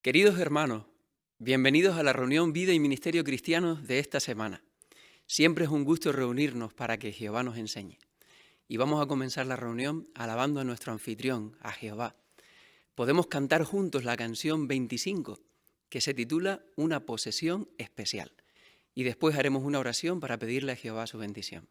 Queridos hermanos, bienvenidos a la reunión Vida y Ministerio Cristianos de esta semana. Siempre es un gusto reunirnos para que Jehová nos enseñe. Y vamos a comenzar la reunión alabando a nuestro anfitrión, a Jehová. Podemos cantar juntos la canción 25, que se titula Una posesión especial. Y después haremos una oración para pedirle a Jehová su bendición.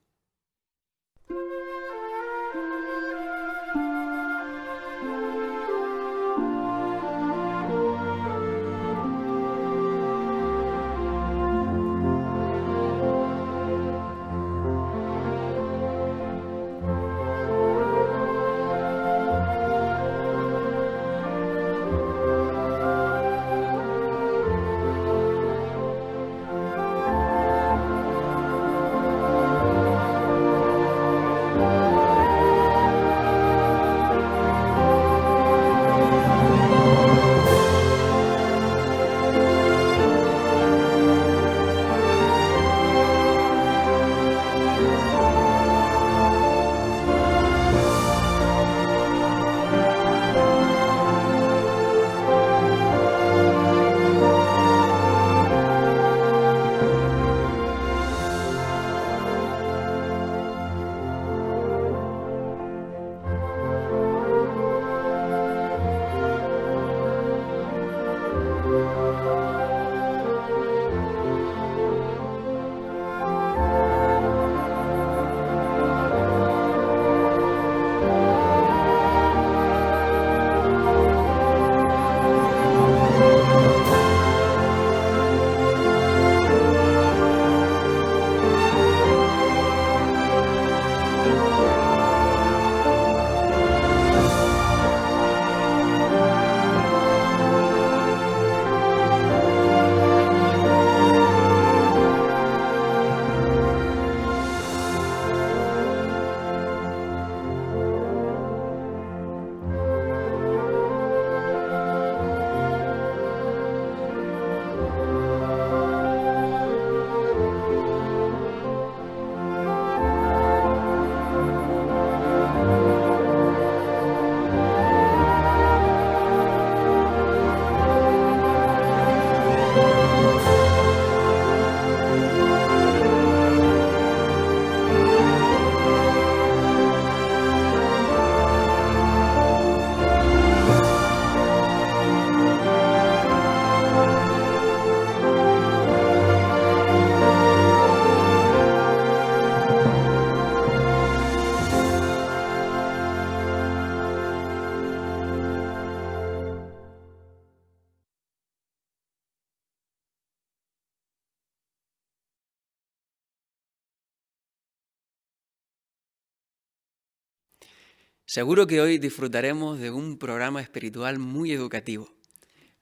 Seguro que hoy disfrutaremos de un programa espiritual muy educativo.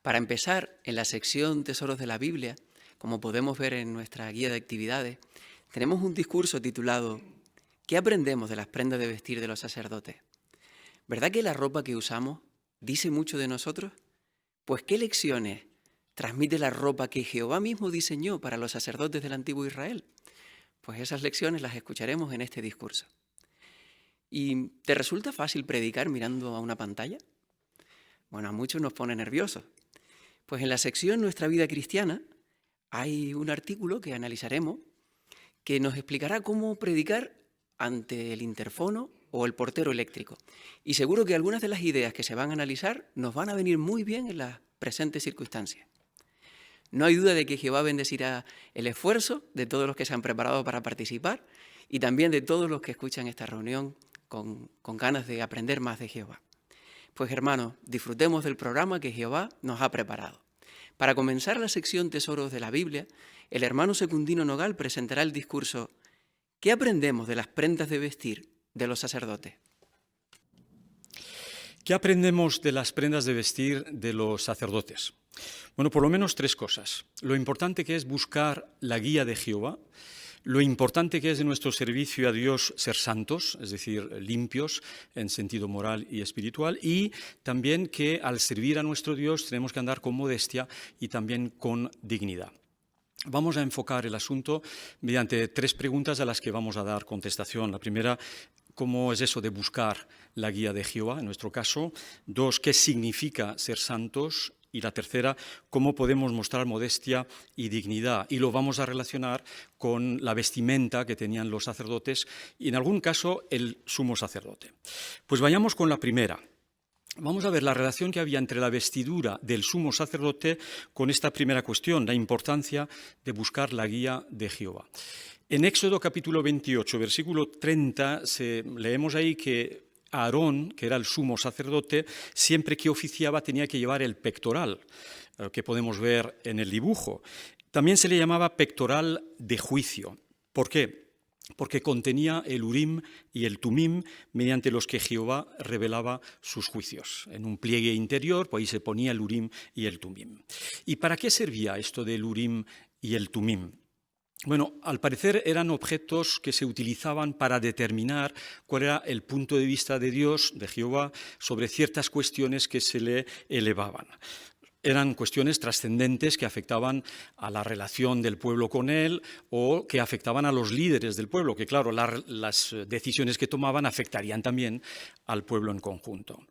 Para empezar, en la sección Tesoros de la Biblia, como podemos ver en nuestra guía de actividades, tenemos un discurso titulado ¿Qué aprendemos de las prendas de vestir de los sacerdotes? ¿Verdad que la ropa que usamos dice mucho de nosotros? Pues ¿qué lecciones transmite la ropa que Jehová mismo diseñó para los sacerdotes del antiguo Israel? Pues esas lecciones las escucharemos en este discurso. ¿Y te resulta fácil predicar mirando a una pantalla? Bueno, a muchos nos pone nerviosos. Pues en la sección Nuestra Vida Cristiana hay un artículo que analizaremos que nos explicará cómo predicar ante el interfono o el portero eléctrico. Y seguro que algunas de las ideas que se van a analizar nos van a venir muy bien en las presentes circunstancias. No hay duda de que Jehová bendecirá el esfuerzo de todos los que se han preparado para participar y también de todos los que escuchan esta reunión con ganas de aprender más de Jehová. Pues hermanos, disfrutemos del programa que Jehová nos ha preparado. Para comenzar la sección Tesoros de la Biblia, el hermano Secundino Nogal presentará el discurso ¿Qué aprendemos de las prendas de vestir de los sacerdotes? ¿Qué aprendemos de las prendas de vestir de los sacerdotes? Bueno, por lo menos tres cosas. Lo importante que es buscar la guía de Jehová, lo importante que es de nuestro servicio a Dios ser santos, es decir, limpios en sentido moral y espiritual, y también que al servir a nuestro Dios tenemos que andar con modestia y también con dignidad. Vamos a enfocar el asunto mediante tres preguntas a las que vamos a dar contestación. La primera, ¿cómo es eso de buscar la guía de Jehová en nuestro caso? Dos, ¿qué significa ser santos? Y la tercera, cómo podemos mostrar modestia y dignidad. Y lo vamos a relacionar con la vestimenta que tenían los sacerdotes y en algún caso el sumo sacerdote. Pues vayamos con la primera. Vamos a ver la relación que había entre la vestidura del sumo sacerdote con esta primera cuestión, la importancia de buscar la guía de Jehová. En Éxodo capítulo 28, versículo 30, leemos ahí que Aarón, que era el sumo sacerdote, siempre que oficiaba tenía que llevar el pectoral, que podemos ver en el dibujo. También se le llamaba pectoral de juicio. ¿Por qué? Porque contenía el Urim y el Tumim, mediante los que Jehová revelaba sus juicios. En un pliegue interior, pues ahí se ponía el Urim y el Tumim. ¿Y para qué servía esto del Urim y el Tumim? Bueno, al parecer eran objetos que se utilizaban para determinar cuál era el punto de vista de Dios, de Jehová, sobre ciertas cuestiones que se le elevaban. Eran cuestiones trascendentes que afectaban a la relación del pueblo con él o que afectaban a los líderes del pueblo, que claro, las decisiones que tomaban afectarían también al pueblo en conjunto.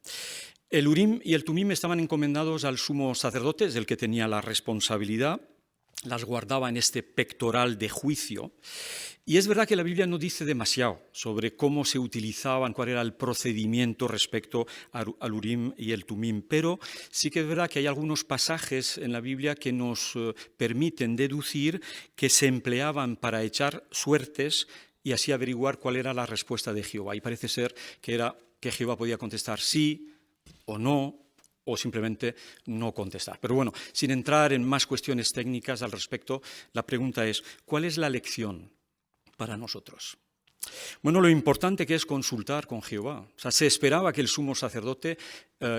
El Urim y el Tumim estaban encomendados al sumo sacerdote, es el que tenía la responsabilidad, las guardaba en este pectoral de juicio. Y es verdad que la Biblia no dice demasiado sobre cómo se utilizaban, cuál era el procedimiento respecto al Urim y el Tumim, pero sí que es verdad que hay algunos pasajes en la Biblia que nos permiten deducir que se empleaban para echar suertes y así averiguar cuál era la respuesta de Jehová. Y parece ser que Jehová podía contestar sí o no, o simplemente no contestar. Pero bueno, sin entrar en más cuestiones técnicas al respecto, la pregunta es, ¿cuál es la lección para nosotros? Bueno, lo importante que es consultar con Jehová. O sea, se esperaba que el sumo sacerdote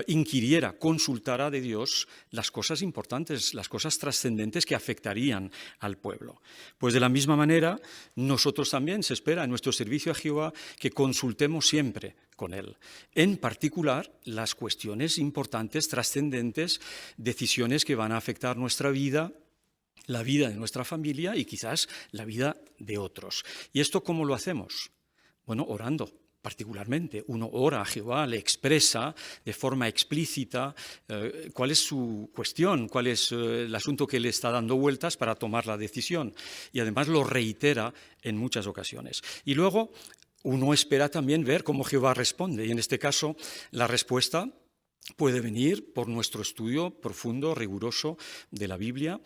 inquiriera, consultara de Dios las cosas importantes, las cosas trascendentes que afectarían al pueblo. Pues de la misma manera, nosotros también se espera en nuestro servicio a Jehová que consultemos siempre con Él. En particular, las cuestiones importantes, trascendentes, decisiones que van a afectar nuestra vida, la vida de nuestra familia y quizás la vida de otros. ¿Y esto cómo lo hacemos? Bueno, orando. Particularmente, uno ora a Jehová, le expresa de forma explícita cuál es su cuestión, cuál es el asunto que le está dando vueltas para tomar la decisión. Y además lo reitera en muchas ocasiones. Y luego uno espera también ver cómo Jehová responde. Y en este caso, la respuesta puede venir por nuestro estudio profundo, riguroso de la Biblia,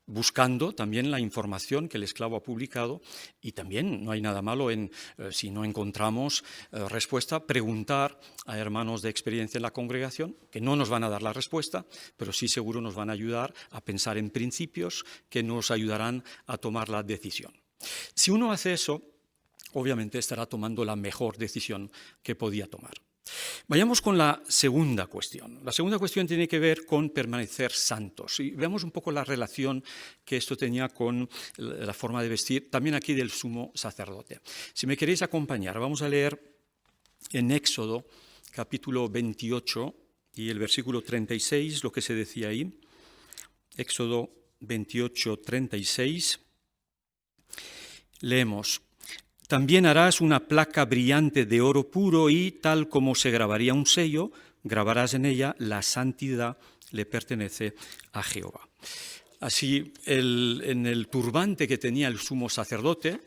buscando también la información que el esclavo ha publicado y también no hay nada malo en, si no encontramos respuesta, preguntar a hermanos de experiencia en la congregación, que no nos van a dar la respuesta, pero sí seguro nos van a ayudar a pensar en principios que nos ayudarán a tomar la decisión. Si uno hace eso, obviamente estará tomando la mejor decisión que podía tomar. Vayamos con la segunda cuestión. La segunda cuestión tiene que ver con permanecer santos. Y veamos un poco la relación que esto tenía con la forma de vestir, también aquí del sumo sacerdote. Si me queréis acompañar, vamos a leer en Éxodo capítulo 28 y el versículo 36, lo que se decía ahí. Éxodo 28, 36. Leemos. También harás una placa brillante de oro puro y, tal como se grabaría un sello, grabarás en ella la santidad le pertenece a Jehová. Así, en el turbante que tenía el sumo sacerdote,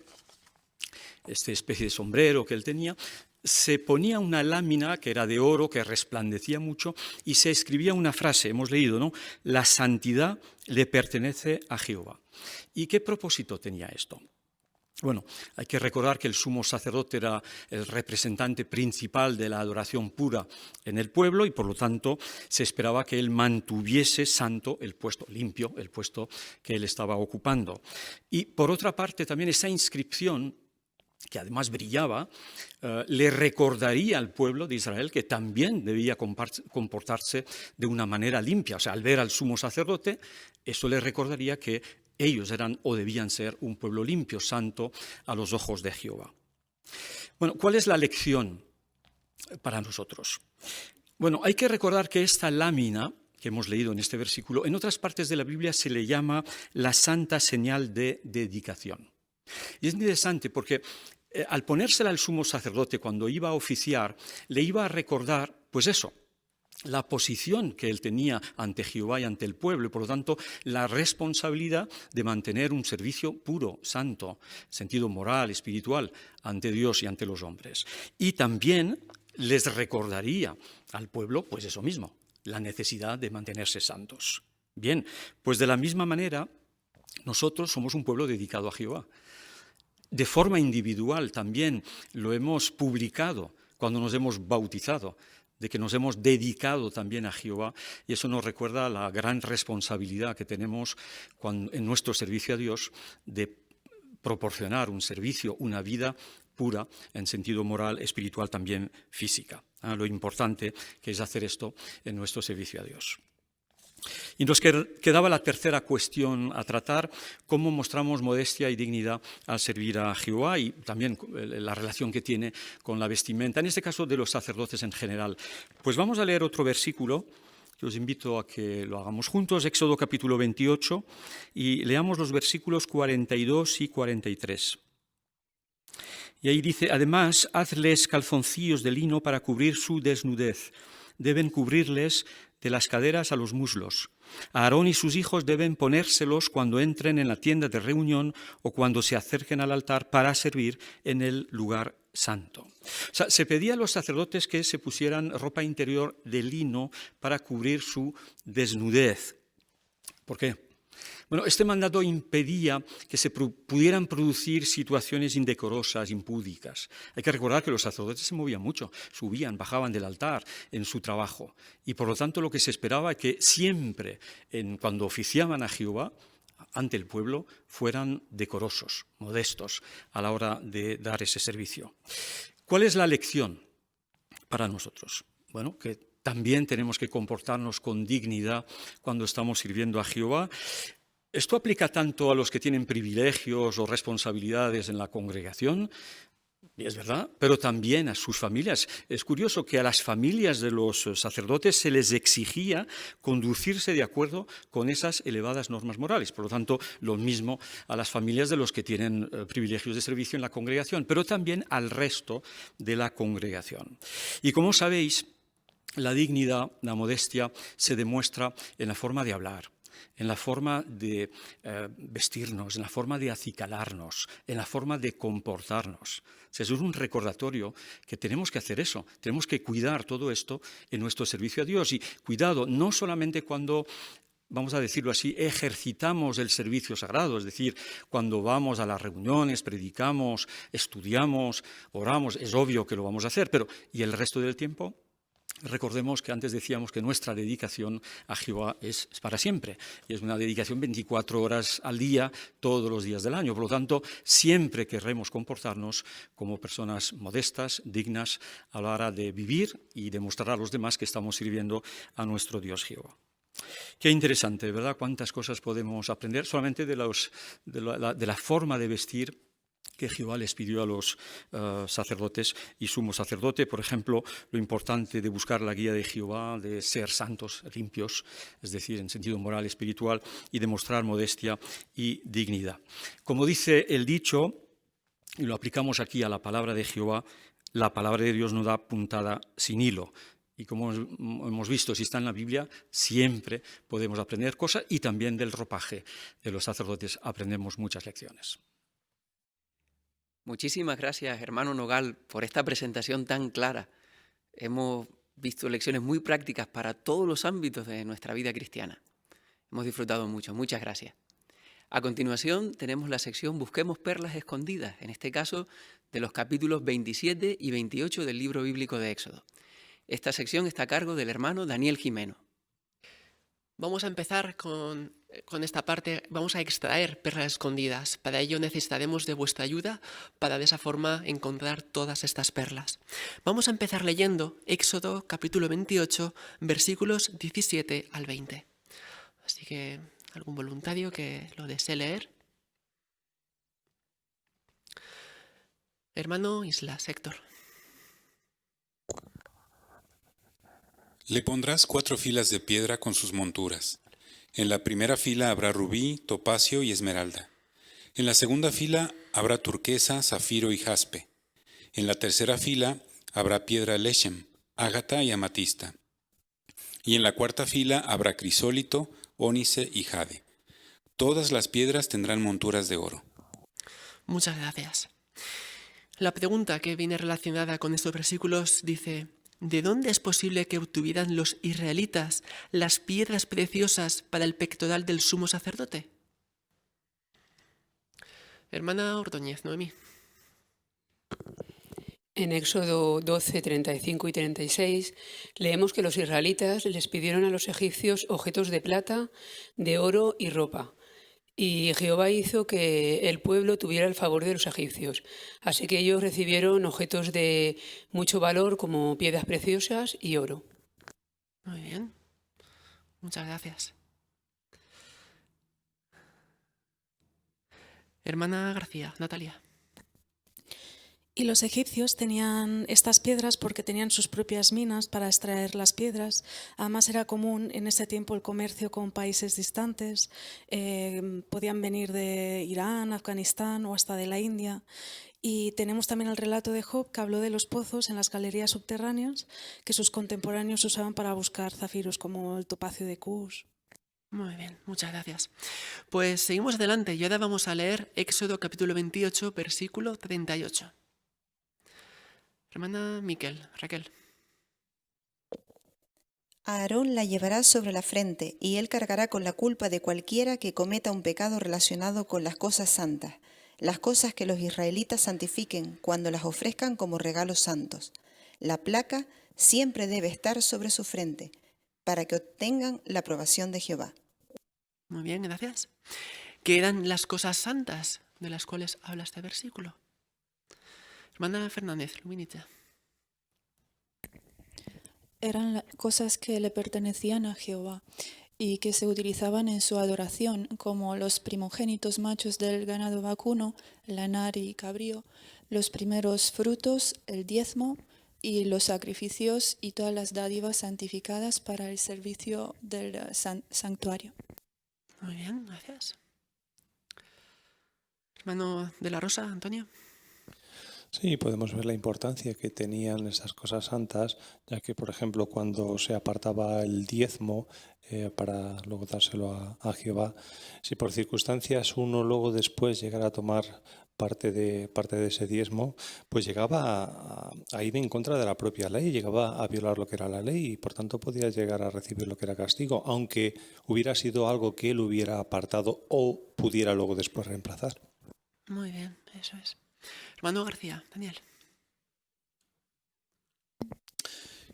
esta especie de sombrero que él tenía, se ponía una lámina que era de oro, que resplandecía mucho, y se escribía una frase, hemos leído, ¿no? La santidad le pertenece a Jehová. ¿Y qué propósito tenía esto? Bueno, hay que recordar que el sumo sacerdote era el representante principal de la adoración pura en el pueblo y por lo tanto se esperaba que él mantuviese santo el puesto, limpio el puesto que él estaba ocupando. Y por otra parte también esa inscripción, que además brillaba, le recordaría al pueblo de Israel que también debía comportarse de una manera limpia. O sea, al ver al sumo sacerdote, eso le recordaría que ellos eran o debían ser un pueblo limpio, santo a los ojos de Jehová. Bueno, ¿cuál es la lección para nosotros? Bueno, hay que recordar que esta lámina que hemos leído en este versículo, en otras partes de la Biblia se le llama la santa señal de dedicación. Y es interesante porque al ponérsela al sumo sacerdote cuando iba a oficiar, le iba a recordar, pues eso, la posición que él tenía ante Jehová y ante el pueblo, y por lo tanto la responsabilidad de mantener un servicio puro, santo, en sentido moral, espiritual, ante Dios y ante los hombres. Y también les recordaría al pueblo, pues eso mismo, la necesidad de mantenerse santos. Bien, pues de la misma manera, nosotros somos un pueblo dedicado a Jehová. De forma individual también lo hemos publicado cuando nos hemos bautizado, de que nos hemos dedicado también a Jehová, y eso nos recuerda la gran responsabilidad que tenemos en nuestro servicio a Dios de proporcionar un servicio, una vida pura en sentido moral, espiritual, también física. Lo importante que es hacer esto en nuestro servicio a Dios. Y nos quedaba la tercera cuestión a tratar: cómo mostramos modestia y dignidad al servir a Jehová, y también la relación que tiene con la vestimenta, en este caso de los sacerdotes en general. Pues vamos a leer otro versículo, que os invito a que lo hagamos juntos, Éxodo capítulo 28, y leamos los versículos 42 y 43. Y ahí dice: además, hazles calzoncillos de lino para cubrir su desnudez. Deben cubrirles de las caderas a los muslos. Aarón y sus hijos deben ponérselos cuando entren en la tienda de reunión o cuando se acerquen al altar para servir en el lugar santo. O sea, se pedía a los sacerdotes que se pusieran ropa interior de lino para cubrir su desnudez. ¿Por qué? Bueno, este mandato impedía que se pudieran producir situaciones indecorosas, impúdicas. Hay que recordar que los sacerdotes se movían mucho, subían, bajaban del altar en su trabajo, y por lo tanto lo que se esperaba es que siempre, cuando oficiaban a Jehová ante el pueblo, fueran decorosos, modestos a la hora de dar ese servicio. ¿Cuál es la lección para nosotros? Bueno, que también tenemos que comportarnos con dignidad cuando estamos sirviendo a Jehová. Esto aplica tanto a los que tienen privilegios o responsabilidades en la congregación, y es verdad, pero también a sus familias. Es curioso que a las familias de los sacerdotes se les exigía conducirse de acuerdo con esas elevadas normas morales. Por lo tanto, lo mismo a las familias de los que tienen privilegios de servicio en la congregación, pero también al resto de la congregación. Y como sabéis, la dignidad, la modestia, se demuestra en la forma de hablar, en la forma de vestirnos, en la forma de acicalarnos, en la forma de comportarnos. O sea, eso es un recordatorio que tenemos que hacer eso, tenemos que cuidar todo esto en nuestro servicio a Dios. Y cuidado, no solamente cuando, vamos a decirlo así, ejercitamos el servicio sagrado, es decir, cuando vamos a las reuniones, predicamos, estudiamos, oramos, es obvio que lo vamos a hacer, pero ¿y el resto del tiempo? Recordemos que antes decíamos que nuestra dedicación a Jehová es para siempre, y es una dedicación 24 horas al día, todos los días del año. Por lo tanto, siempre querremos comportarnos como personas modestas, dignas, a la hora de vivir y demostrar a los demás que estamos sirviendo a nuestro Dios Jehová. Qué interesante, ¿verdad? Cuántas cosas podemos aprender solamente de la forma de vestir que Jehová les pidió a los sacerdotes y sumo sacerdote. Por ejemplo, lo importante de buscar la guía de Jehová, de ser santos, limpios, es decir, en sentido moral y espiritual, y demostrar modestia y dignidad. Como dice el dicho, y lo aplicamos aquí a la palabra de Jehová, la palabra de Dios no da puntada sin hilo. Y como hemos visto, si está en la Biblia, siempre podemos aprender cosas, y también del ropaje de los sacerdotes aprendemos muchas lecciones. Muchísimas gracias, hermano Nogal, por esta presentación tan clara. Hemos visto lecciones muy prácticas para todos los ámbitos de nuestra vida cristiana. Hemos disfrutado mucho, muchas gracias. A continuación tenemos la sección Busquemos perlas escondidas, en este caso de los capítulos 27 y 28 del libro bíblico de Éxodo. Esta sección está a cargo del hermano Daniel Jimeno. Vamos a empezar con esta parte, vamos a extraer perlas escondidas. Para ello necesitaremos de vuestra ayuda para de esa forma encontrar todas estas perlas. Vamos a empezar leyendo Éxodo capítulo 28, versículos 17 al 20. Así que, ¿algún voluntario que lo desee leer? Hermano Islas, Héctor. Le pondrás 4 filas de piedra con sus monturas. En la primera fila habrá rubí, topacio y esmeralda. En la segunda fila habrá turquesa, zafiro y jaspe. En la tercera fila habrá piedra leshem, ágata y amatista. Y en la cuarta fila habrá crisólito, ónice y jade. Todas las piedras tendrán monturas de oro. Muchas gracias. La pregunta que viene relacionada con estos versículos dice: ¿de dónde es posible que obtuvieran los israelitas las piedras preciosas para el pectoral del sumo sacerdote? Hermana Ordóñez, Noemí. En Éxodo 12, 35 y 36 leemos que los israelitas les pidieron a los egipcios objetos de plata, de oro y ropa. Y Jehová hizo que el pueblo tuviera el favor de los egipcios. Así que ellos recibieron objetos de mucho valor como piedras preciosas y oro. Muy bien. Muchas gracias. Hermana García, Natalia. Y los egipcios tenían estas piedras porque tenían sus propias minas para extraer las piedras. Además era común en ese tiempo el comercio con países distantes. Podían venir de Irán, Afganistán o hasta de la India. Y tenemos también el relato de Job que habló de los pozos en las galerías subterráneas que sus contemporáneos usaban para buscar zafiros como el topacio de Cus. Muy bien, muchas gracias. Pues seguimos adelante y ahora vamos a leer Éxodo capítulo 28, versículo 38. Hermana Raquel. Aarón la llevará sobre la frente, y él cargará con la culpa de cualquiera que cometa un pecado relacionado con las cosas santas, las cosas que los israelitas santifiquen cuando las ofrezcan como regalos santos. La placa siempre debe estar sobre su frente, para que obtengan la aprobación de Jehová. Muy bien, gracias. ¿Qué eran las cosas santas de las cuales habla este versículo? Hermana Fernández, Luminita. Eran cosas que le pertenecían a Jehová y que se utilizaban en su adoración, como los primogénitos machos del ganado vacuno, lanar y cabrío, los primeros frutos, el diezmo y los sacrificios y todas las dádivas santificadas para el servicio del santuario. Muy bien, gracias. Hermano de la Rosa, Antonio. Sí, podemos ver la importancia que tenían esas cosas santas, ya que, por ejemplo, cuando se apartaba el diezmo para luego dárselo a Jehová, si por circunstancias uno luego después llegara a tomar parte de ese diezmo, pues llegaba a ir en contra de la propia ley, llegaba a violar lo que era la ley y por tanto podía llegar a recibir lo que era castigo, aunque hubiera sido algo que él hubiera apartado o pudiera luego después reemplazar. Muy bien, eso es. Hermano García, Daniel.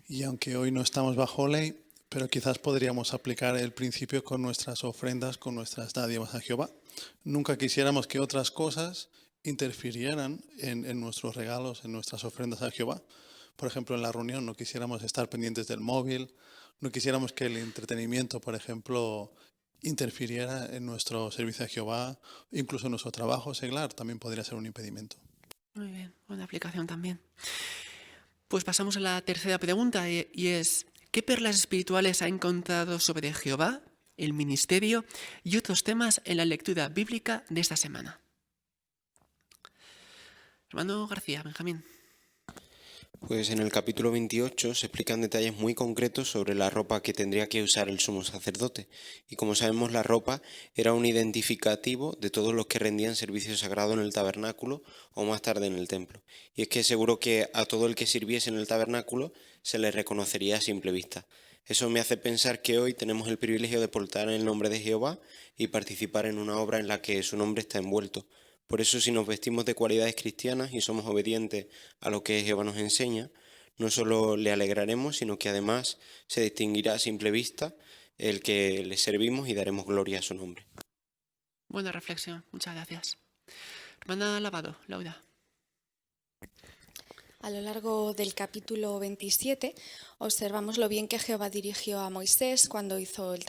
Y aunque hoy no estamos bajo ley, pero quizás podríamos aplicar el principio con nuestras ofrendas, con nuestras dádivas a Jehová. Nunca quisiéramos que otras cosas interfirieran en nuestros regalos, en nuestras ofrendas a Jehová. Por ejemplo, en la reunión no quisiéramos estar pendientes del móvil, no quisiéramos que el entretenimiento, por ejemplo, interfiriera en nuestro servicio a Jehová, incluso en nuestro trabajo seglar también podría ser un impedimento. Muy bien, buena aplicación también. Pues pasamos a la tercera pregunta y es: ¿qué perlas espirituales ha encontrado sobre Jehová, el ministerio y otros temas en la lectura bíblica de esta semana? Hermano García, Benjamín. Pues en el capítulo 28 se explican detalles muy concretos sobre la ropa que tendría que usar el sumo sacerdote. Y como sabemos, la ropa era un identificativo de todos los que rendían servicio sagrado en el tabernáculo o más tarde en el templo. Y es que seguro que a todo el que sirviese en el tabernáculo se le reconocería a simple vista. Eso me hace pensar que hoy tenemos el privilegio de portar el nombre de Jehová y participar en una obra en la que su nombre está envuelto. Por eso, si nos vestimos de cualidades cristianas y somos obedientes a lo que Jehová nos enseña, no solo le alegraremos, sino que además se distinguirá a simple vista el que le servimos y daremos gloria a su nombre. Buena reflexión, muchas gracias. Hermana Lavado, Laura. A lo largo del capítulo 27 observamos lo bien que Jehová dirigió a Moisés cuando hizo el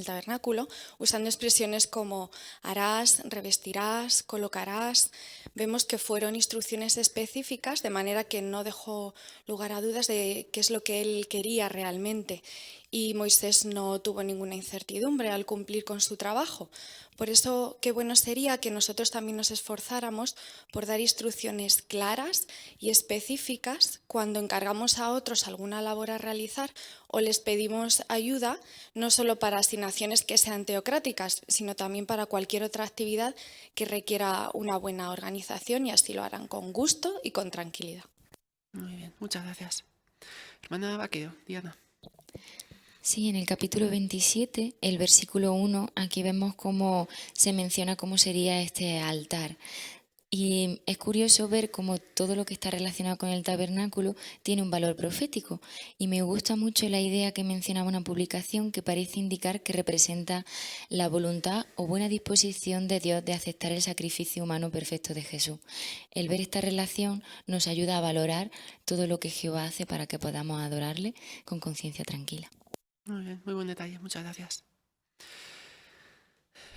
tabernáculo, usando expresiones como harás, revestirás, colocarás. Vemos que fueron instrucciones específicas, de manera que no dejó lugar a dudas de qué es lo que él quería realmente. y Moisés no tuvo ninguna incertidumbre al cumplir con su trabajo. Por eso, qué bueno sería que nosotros también nos esforzáramos por dar instrucciones claras y específicas cuando encargamos a otros alguna labor a realizar o les pedimos ayuda, no solo para asignaciones que sean teocráticas, sino también para cualquier otra actividad que requiera una buena organización, y así lo harán con gusto y con tranquilidad. Muy bien, muchas gracias. Hermana Baquedo, Diana. Sí, en el capítulo 27, el versículo 1, aquí vemos cómo se menciona cómo sería este altar. Y es curioso ver cómo todo lo que está relacionado con el tabernáculo tiene un valor profético. Y me gusta mucho la idea que mencionaba una publicación que parece indicar que representa la voluntad o buena disposición de Dios de aceptar el sacrificio humano perfecto de Jesús. El ver esta relación nos ayuda a valorar todo lo que Jehová hace para que podamos adorarle con conciencia tranquila. Muy bien, muy buen detalle, muchas gracias.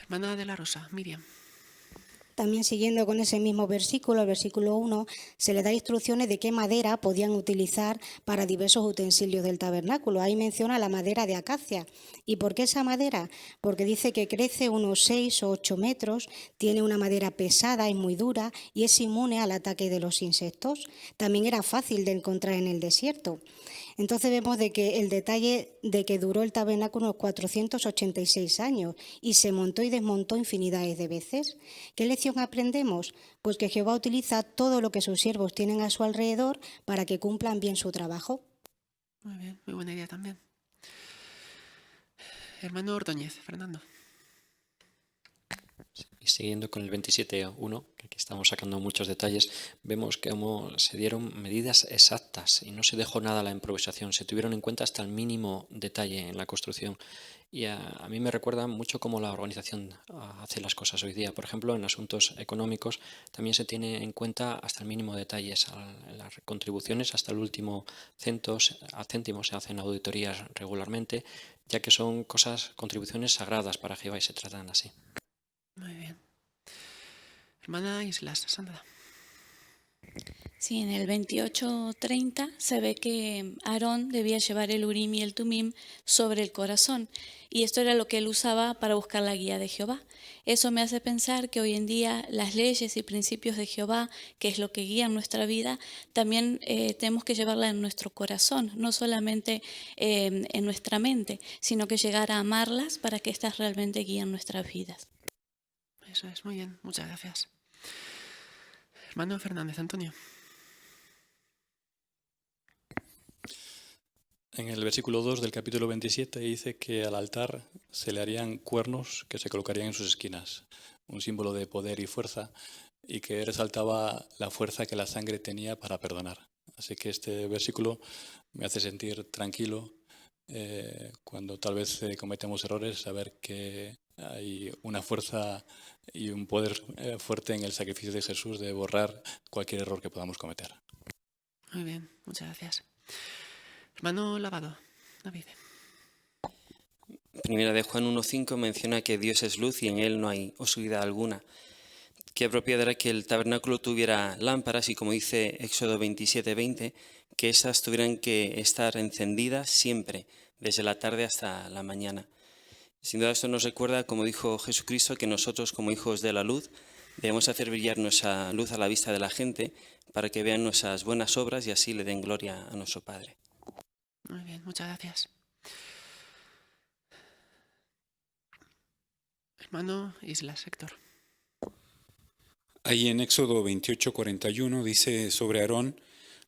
Hermana de la Rosa, Miriam. También siguiendo con ese mismo versículo, el versículo 1, se le da instrucciones de qué madera podían utilizar para diversos utensilios del tabernáculo. Ahí menciona la madera de acacia. ¿Y por qué esa madera? Porque dice que crece unos 6 o 8 metros, tiene una madera pesada, es muy dura y es inmune al ataque de los insectos. También era fácil de encontrar en el desierto. Entonces vemos de que el detalle de que duró el tabernáculo unos 486 años y se montó y desmontó infinidades de veces. ¿Qué lección aprendemos? Pues que Jehová utiliza todo lo que sus siervos tienen a su alrededor para que cumplan bien su trabajo. Muy bien, muy buena idea también. Hermano Ordóñez, Fernando. Y siguiendo con el 27.1, que aquí estamos sacando muchos detalles, vemos cómo se dieron medidas exactas y no se dejó nada a la improvisación, se tuvieron en cuenta hasta el mínimo detalle en la construcción. Y a mí me recuerda mucho cómo la organización hace las cosas hoy día. Por ejemplo, en asuntos económicos también se tiene en cuenta hasta el mínimo detalles. Las contribuciones hasta el último céntimo se hacen auditorías regularmente, ya que son contribuciones sagradas para Jehová y se tratan así. Muy bien. Hermana Islas, Sandra. Sí, en el 28:30 se ve que Aarón debía llevar el Urim y el Tumim sobre el corazón, y esto era lo que él usaba para buscar la guía de Jehová. Eso me hace pensar que hoy en día las leyes y principios de Jehová, que es lo que guía nuestra vida, también tenemos que llevarla en nuestro corazón, no solamente en nuestra mente, sino que llegar a amarlas para que éstas realmente guíen nuestras vidas. Eso es, muy bien, muchas gracias. Hermano Fernández, Antonio. En el versículo 2 del capítulo 27 dice que al altar se le harían cuernos que se colocarían en sus esquinas, un símbolo de poder y fuerza, y que resaltaba la fuerza que la sangre tenía para perdonar. Así que este versículo me hace sentir tranquilo cuando tal vez cometemos errores, saber que hay una fuerza y un poder fuerte en el sacrificio de Jesús de borrar cualquier error que podamos cometer. Muy bien, muchas gracias. Hermano Lavado, David. Primera de Juan 1:5 menciona que Dios es luz y en Él no hay oscuridad alguna. Qué apropiado era que el tabernáculo tuviera lámparas y, como dice Éxodo 27:20, que esas tuvieran que estar encendidas siempre, desde la tarde hasta la mañana. Sin duda esto nos recuerda, como dijo Jesucristo, que nosotros como hijos de la luz debemos hacer brillar nuestra luz a la vista de la gente para que vean nuestras buenas obras y así le den gloria a nuestro Padre. Muy bien, muchas gracias. Hermano Islas, Héctor. Ahí en Éxodo 28:41 dice sobre Aarón: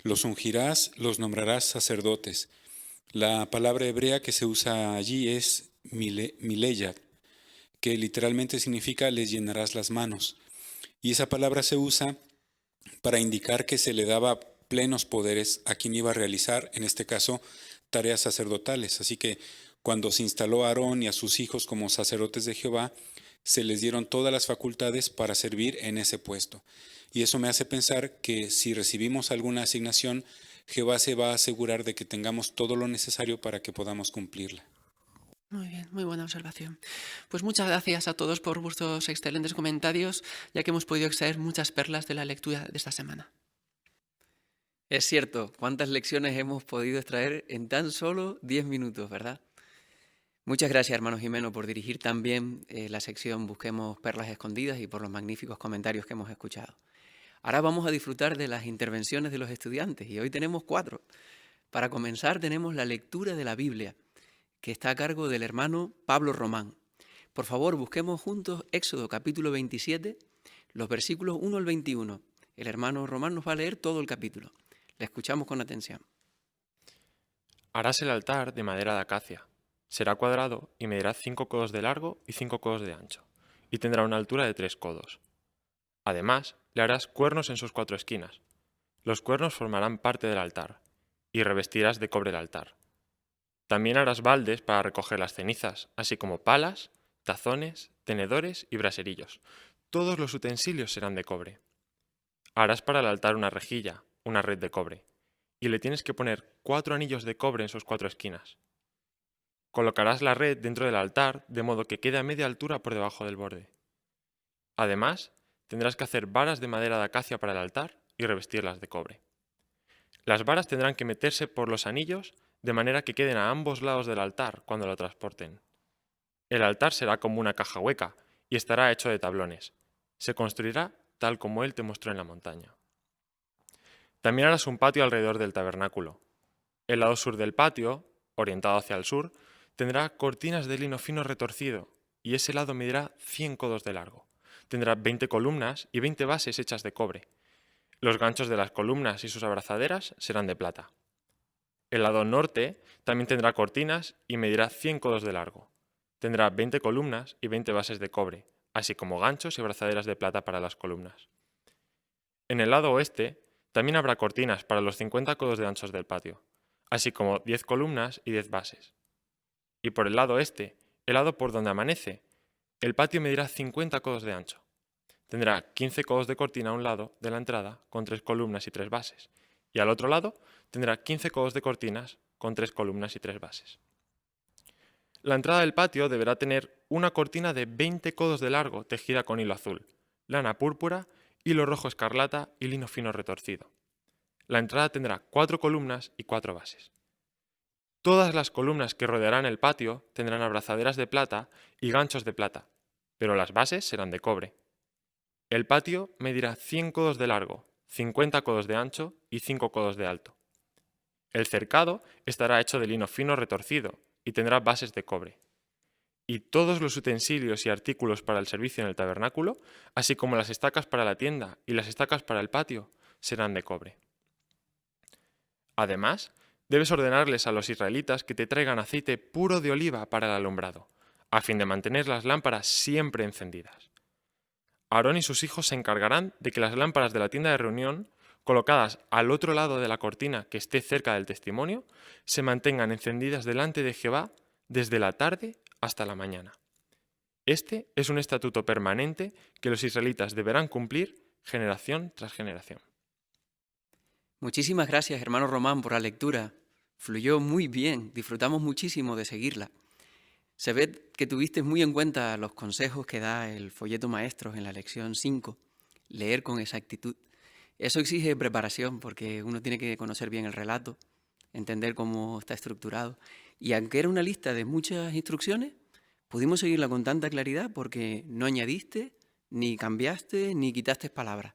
los ungirás, los nombrarás sacerdotes. La palabra hebrea que se usa allí es mileyad, que literalmente significa les llenarás las manos. Y esa palabra se usa para indicar que se le daba plenos poderes a quien iba a realizar, en este caso, tareas sacerdotales. Así que cuando se instaló a Aarón y a sus hijos como sacerdotes de Jehová, se les dieron todas las facultades para servir en ese puesto. Y eso me hace pensar que si recibimos alguna asignación, Jehová se va a asegurar de que tengamos todo lo necesario para que podamos cumplirla. Muy bien, muy buena observación. Pues muchas gracias a todos por vuestros excelentes comentarios, ya que hemos podido extraer muchas perlas de la lectura de esta semana. Es cierto, cuántas lecciones hemos podido extraer en tan solo 10 minutos, ¿verdad? Muchas gracias, hermano Jimeno, por dirigir también la sección Busquemos Perlas Escondidas y por los magníficos comentarios que hemos escuchado. Ahora vamos a disfrutar de las intervenciones de los estudiantes y hoy tenemos 4. Para comenzar tenemos la lectura de la Biblia, que está a cargo del hermano Pablo Román. Por favor, busquemos juntos Éxodo capítulo 27, los versículos 1 al 21. El hermano Román nos va a leer todo el capítulo. Le escuchamos con atención. Harás el altar de madera de acacia. Será cuadrado y medirá 5 codos de largo y 5 codos de ancho, y tendrá una altura de 3 codos. Además, le harás cuernos en sus 4 esquinas. Los cuernos formarán parte del altar, y revestirás de cobre el altar. También harás baldes para recoger las cenizas, así como palas, tazones, tenedores y braserillos. Todos los utensilios serán de cobre. Harás para el altar una rejilla, una red de cobre, y le tienes que poner 4 anillos de cobre en sus 4 esquinas. Colocarás la red dentro del altar de modo que quede a media altura por debajo del borde. Además, tendrás que hacer varas de madera de acacia para el altar y revestirlas de cobre. Las varas tendrán que meterse por los anillos de manera que queden a ambos lados del altar cuando lo transporten. El altar será como una caja hueca y estará hecho de tablones. Se construirá tal como él te mostró en la montaña. También harás un patio alrededor del tabernáculo. El lado sur del patio, orientado hacia el sur, tendrá cortinas de lino fino retorcido y ese lado medirá 100 codos de largo. Tendrá 20 columnas y 20 bases hechas de cobre. Los ganchos de las columnas y sus abrazaderas serán de plata. El lado norte también tendrá cortinas y medirá 100 codos de largo. Tendrá 20 columnas y 20 bases de cobre, así como ganchos y abrazaderas de plata para las columnas. En el lado oeste también habrá cortinas para los 50 codos de anchos del patio, así como 10 columnas y 10 bases. Y por el lado este, el lado por donde amanece, el patio medirá 50 codos de ancho. Tendrá 15 codos de cortina a un lado de la entrada con 3 columnas y 3 bases, y al otro lado tendrá 15 codos de cortinas con 3 columnas y 3 bases. La entrada del patio deberá tener una cortina de 20 codos de largo tejida con hilo azul, lana púrpura, hilo rojo escarlata y lino fino retorcido. La entrada tendrá 4 columnas y 4 bases. Todas las columnas que rodearán el patio tendrán abrazaderas de plata y ganchos de plata, pero las bases serán de cobre. El patio medirá 100 codos de largo, 50 codos de ancho y 5 codos de alto. El cercado estará hecho de lino fino retorcido y tendrá bases de cobre. Y todos los utensilios y artículos para el servicio en el tabernáculo, así como las estacas para la tienda y las estacas para el patio, serán de cobre. Además, debes ordenarles a los israelitas que te traigan aceite puro de oliva para el alumbrado, a fin de mantener las lámparas siempre encendidas. Aarón y sus hijos se encargarán de que las lámparas de la tienda de reunión, colocadas al otro lado de la cortina que esté cerca del testimonio, se mantengan encendidas delante de Jehová desde la tarde hasta la mañana. Este es un estatuto permanente que los israelitas deberán cumplir generación tras generación. Muchísimas gracias, hermano Román, por la lectura. Fluyó muy bien, disfrutamos muchísimo de seguirla. Se ve que tuviste muy en cuenta los consejos que da el folleto maestros en la lección 5, leer con exactitud. Eso exige preparación porque uno tiene que conocer bien el relato, entender cómo está estructurado. Y aunque era una lista de muchas instrucciones, pudimos seguirla con tanta claridad porque no añadiste, ni cambiaste, ni quitaste palabras.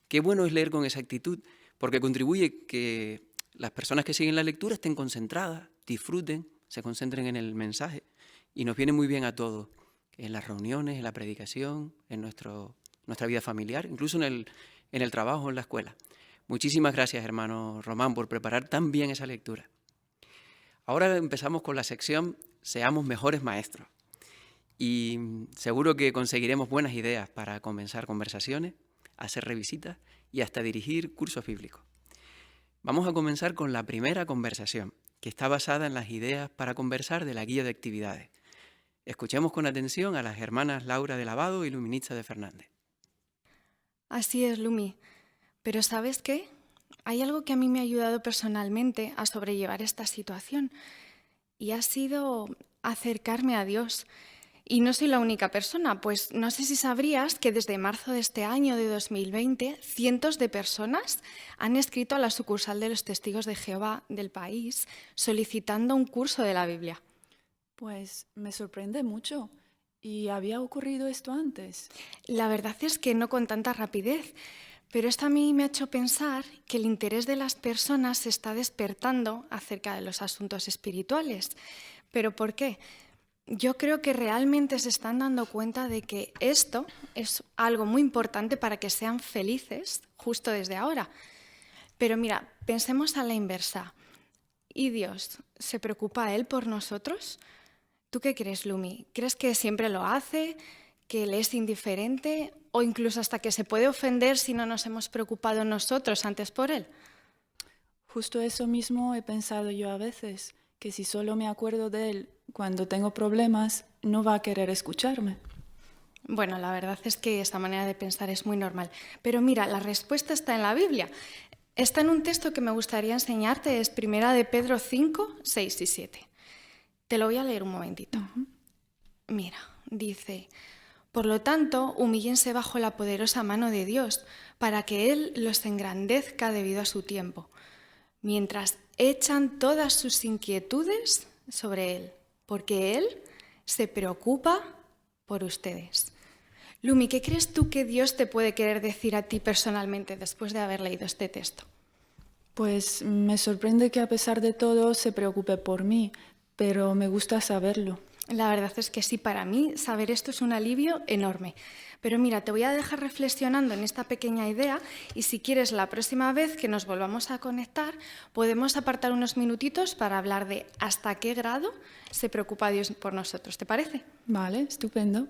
Qué bueno es leer con exactitud porque contribuye que las personas que siguen la lectura estén concentradas, disfruten, se concentren en el mensaje y nos viene muy bien a todos, en las reuniones, en la predicación, en nuestra vida familiar, incluso en el trabajo, en la escuela. Muchísimas gracias, hermano Román, por preparar tan bien esa lectura. Ahora empezamos con la sección Seamos mejores maestros y seguro que conseguiremos buenas ideas para comenzar conversaciones, hacer revisitas y hasta dirigir cursos bíblicos. Vamos a comenzar con la primera conversación, que está basada en las ideas para conversar de la guía de actividades. Escuchemos con atención a las hermanas Laura de Lavado y Luminitza de Fernández. Así es, Lumi. Pero ¿sabes qué? Hay algo que a mí me ha ayudado personalmente a sobrellevar esta situación y ha sido acercarme a Dios. Y no soy la única persona, pues no sé si sabrías que desde marzo de este año de 2020, cientos de personas han escrito a la sucursal de los Testigos de Jehová del país solicitando un curso de la Biblia. Pues me sorprende mucho. ¿Y había ocurrido esto antes? La verdad es que no con tanta rapidez, pero esto a mí me ha hecho pensar que el interés de las personas se está despertando acerca de los asuntos espirituales. ¿Pero por qué? Yo creo que realmente se están dando cuenta de que esto es algo muy importante para que sean felices justo desde ahora. Pero mira, pensemos a la inversa. ¿Y Dios se preocupa a Él por nosotros? ¿Tú qué crees, Lumi? ¿Crees que siempre lo hace? ¿Que le es indiferente? ¿O incluso hasta que se puede ofender si no nos hemos preocupado nosotros antes por Él? Justo eso mismo he pensado yo a veces, que si solo me acuerdo de Él cuando tengo problemas, no va a querer escucharme. Bueno, la verdad es que esta manera de pensar es muy normal. Pero mira, la respuesta está en la Biblia. Está en un texto que me gustaría enseñarte, es 1 de Pedro 5, 6 y 7. Te lo voy a leer un momentito. Mira, dice: por lo tanto, humíllense bajo la poderosa mano de Dios, para que Él los engrandezca debido a su tiempo, mientras echan todas sus inquietudes sobre Él, porque Él se preocupa por ustedes. Lumi, ¿qué crees tú que Dios te puede querer decir a ti personalmente después de haber leído este texto? Pues me sorprende que a pesar de todo se preocupe por mí, pero me gusta saberlo. La verdad es que sí, para mí saber esto es un alivio enorme. Pero mira, te voy a dejar reflexionando en esta pequeña idea y si quieres la próxima vez que nos volvamos a conectar, podemos apartar unos minutitos para hablar de hasta qué grado se preocupa Dios por nosotros. ¿Te parece? Vale, estupendo.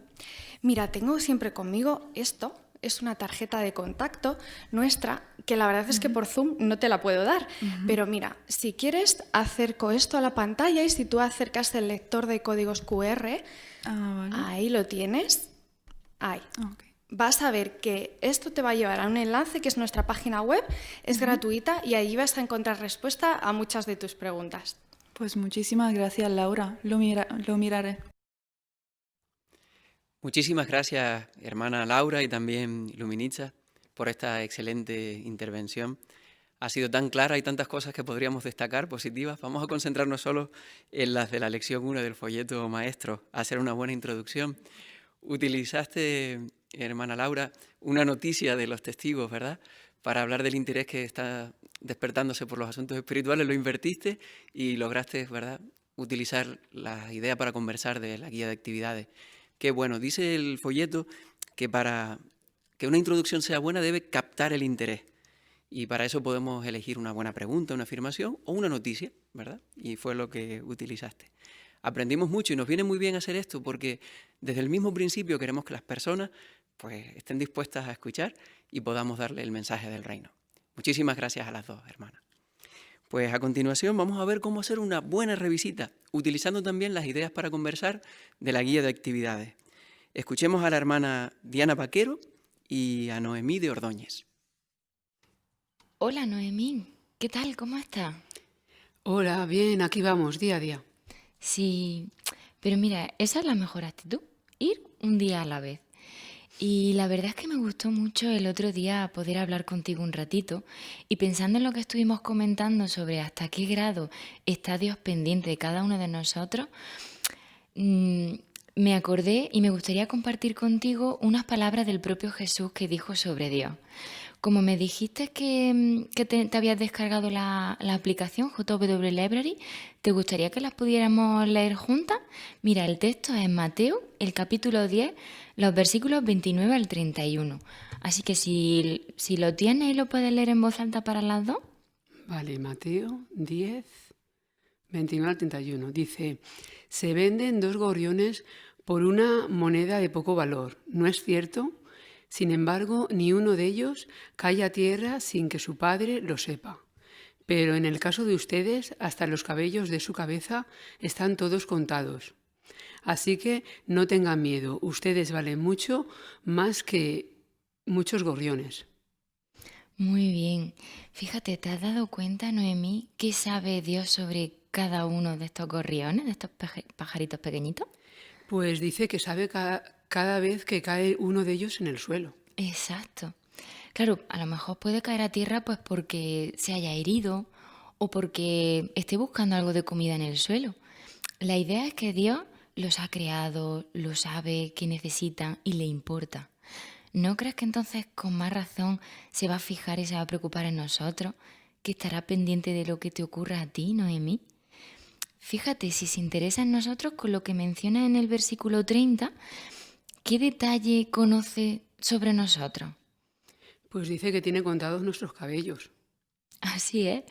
Mira, tengo siempre conmigo esto. Es una tarjeta de contacto nuestra, que la verdad es que por Zoom no te la puedo dar. Pero mira, si quieres, acerco esto a la pantalla y si tú acercas el lector de códigos QR, vale. Ahí lo tienes. Ahí. Okay. Vas a ver que esto te va a llevar a un enlace que es nuestra página web, es gratuita y ahí vas a encontrar respuesta a muchas de tus preguntas. Pues muchísimas gracias, Laura. Lo miraré. Muchísimas gracias, hermana Laura y también Luminitza, por esta excelente intervención. Ha sido tan clara y tantas cosas que podríamos destacar positivas. Vamos a concentrarnos solo en las de la lección 1 del folleto maestro, a hacer una buena introducción. Utilizaste, hermana Laura, una noticia de los testigos, ¿verdad?, para hablar del interés que está despertándose por los asuntos espirituales. Lo invertiste y lograste, ¿verdad?, utilizar la idea para conversar de la guía de actividades. Qué bueno, dice el folleto que para que una introducción sea buena debe captar el interés. Y para eso podemos elegir una buena pregunta, una afirmación o una noticia, ¿verdad? Y fue lo que utilizaste. Aprendimos mucho y nos viene muy bien hacer esto porque desde el mismo principio queremos que las personas pues, estén dispuestas a escuchar y podamos darle el mensaje del reino. Muchísimas gracias a las dos, hermanas. Pues a continuación vamos a ver cómo hacer una buena revisita, utilizando también las ideas para conversar de la guía de actividades. Escuchemos a la hermana Diana Vaquero y a Noemí de Ordóñez. Hola Noemí, ¿qué tal? ¿Cómo estás? Hola, bien, aquí vamos, día a día. Sí, pero mira, esa es la mejor actitud, ir un día a la vez. Y la verdad es que me gustó mucho el otro día poder hablar contigo un ratito y pensando en lo que estuvimos comentando sobre hasta qué grado está Dios pendiente de cada uno de nosotros, me acordé y me gustaría compartir contigo unas palabras del propio Jesús que dijo sobre Dios. Como me dijiste que te habías descargado la aplicación JW Library, ¿te gustaría que las pudiéramos leer juntas? Mira, el texto es Mateo, el capítulo 10, los versículos 29 al 31. Así que si lo tienes, ¿lo puedes leer en voz alta para las dos? Vale, Mateo 10, 29 al 31. Dice, se venden 2 gorriones por una moneda de poco valor, ¿no es cierto? Sin embargo, ni uno de ellos cae a tierra sin que su padre lo sepa. Pero en el caso de ustedes, hasta los cabellos de su cabeza están todos contados. Así que no tengan miedo, ustedes valen mucho más que muchos gorriones. Muy bien. Fíjate, ¿te has dado cuenta, Noemí, qué sabe Dios sobre cada uno de estos gorriones, de estos pajaritos pequeñitos? Pues dice que sabe cada vez que cae uno de ellos en el suelo. Exacto. Claro, a lo mejor puede caer a tierra pues porque se haya herido o porque esté buscando algo de comida en el suelo. La idea es que Dios los ha creado, lo sabe, qué necesitan y le importa. ¿No crees que entonces con más razón se va a fijar y se va a preocupar en nosotros, que estará pendiente de lo que te ocurra a ti, Noemí? Fíjate, si se interesa en nosotros con lo que menciona en el versículo 30, ¿qué detalle conoce sobre nosotros? Pues dice que tiene contados nuestros cabellos. Así es.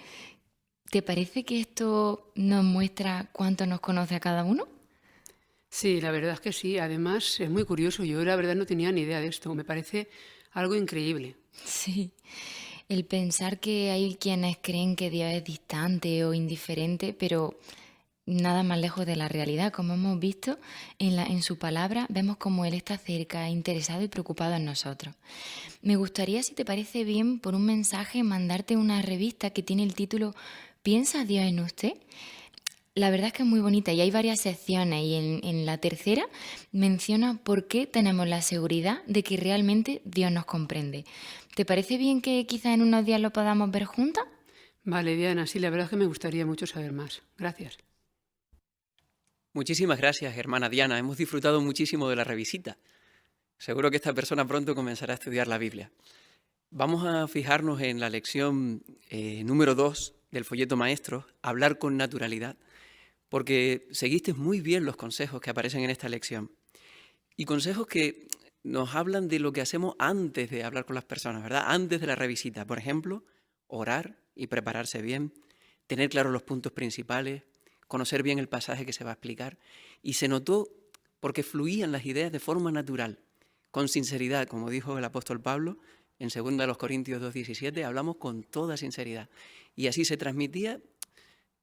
¿Te parece que esto nos muestra cuánto nos conoce a cada uno? Sí, la verdad es que sí. Además, es muy curioso. Yo la verdad no tenía ni idea de esto. Me parece algo increíble. Sí. El pensar que hay quienes creen que Dios es distante o indiferente, pero nada más lejos de la realidad. Como hemos visto en su palabra, vemos cómo Él está cerca, interesado y preocupado en nosotros. Me gustaría, si te parece bien, por un mensaje, mandarte una revista que tiene el título ¿Piensa Dios en usted? La verdad es que es muy bonita y hay varias secciones y en la tercera menciona por qué tenemos la seguridad de que realmente Dios nos comprende. ¿Te parece bien que quizá en unos días lo podamos ver juntas? Vale, Diana, sí, la verdad es que me gustaría mucho saber más. Gracias. Muchísimas gracias, hermana Diana. Hemos disfrutado muchísimo de la revisita. Seguro que esta persona pronto comenzará a estudiar la Biblia. Vamos a fijarnos en la lección número 2 del folleto maestro, hablar con naturalidad, porque seguiste muy bien los consejos que aparecen en esta lección. Y consejos que nos hablan de lo que hacemos antes de hablar con las personas, ¿verdad? Antes de la revisita. Por ejemplo, orar y prepararse bien, tener claros los puntos principales, conocer bien el pasaje que se va a explicar. Y se notó porque fluían las ideas de forma natural, con sinceridad, como dijo el apóstol Pablo en 2 Corintios 2:17, hablamos con toda sinceridad. Y así se transmitía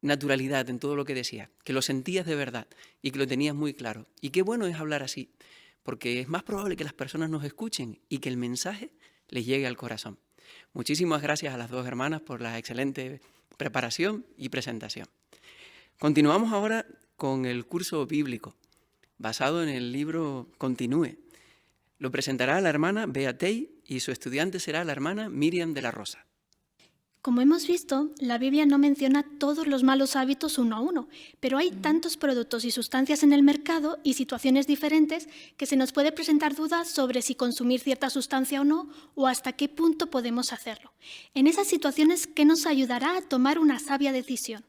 naturalidad en todo lo que decía, que lo sentías de verdad y que lo tenías muy claro. Y qué bueno es hablar así, porque es más probable que las personas nos escuchen y que el mensaje les llegue al corazón. Muchísimas gracias a las dos hermanas por la excelente preparación y presentación. Continuamos ahora con el curso bíblico, basado en el libro Continúe. Lo presentará la hermana Beatey y su estudiante será la hermana Miriam de la Rosa. Como hemos visto, la Biblia no menciona todos los malos hábitos uno a uno, pero hay tantos productos y sustancias en el mercado y situaciones diferentes que se nos puede presentar dudas sobre si consumir cierta sustancia o no, o hasta qué punto podemos hacerlo. En esas situaciones, ¿qué nos ayudará a tomar una sabia decisión?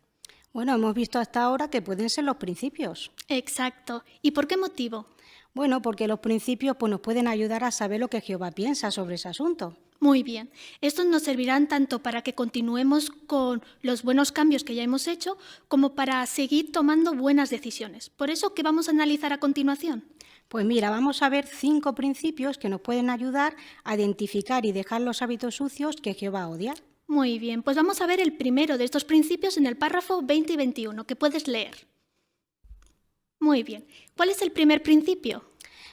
Bueno, hemos visto hasta ahora que pueden ser los principios. Exacto. ¿Y por qué motivo? Bueno, porque los principios nos pueden ayudar a saber lo que Jehová piensa sobre ese asunto. Muy bien. Estos nos servirán tanto para que continuemos con los buenos cambios que ya hemos hecho, como para seguir tomando buenas decisiones. Por eso, ¿qué vamos a analizar a continuación? Pues mira, vamos a ver 5 principios que nos pueden ayudar a identificar y dejar los hábitos sucios que Jehová odia. Muy bien, pues vamos a ver el primero de estos principios en el párrafo 20 y 21, que puedes leer. Muy bien. ¿Cuál es el primer principio?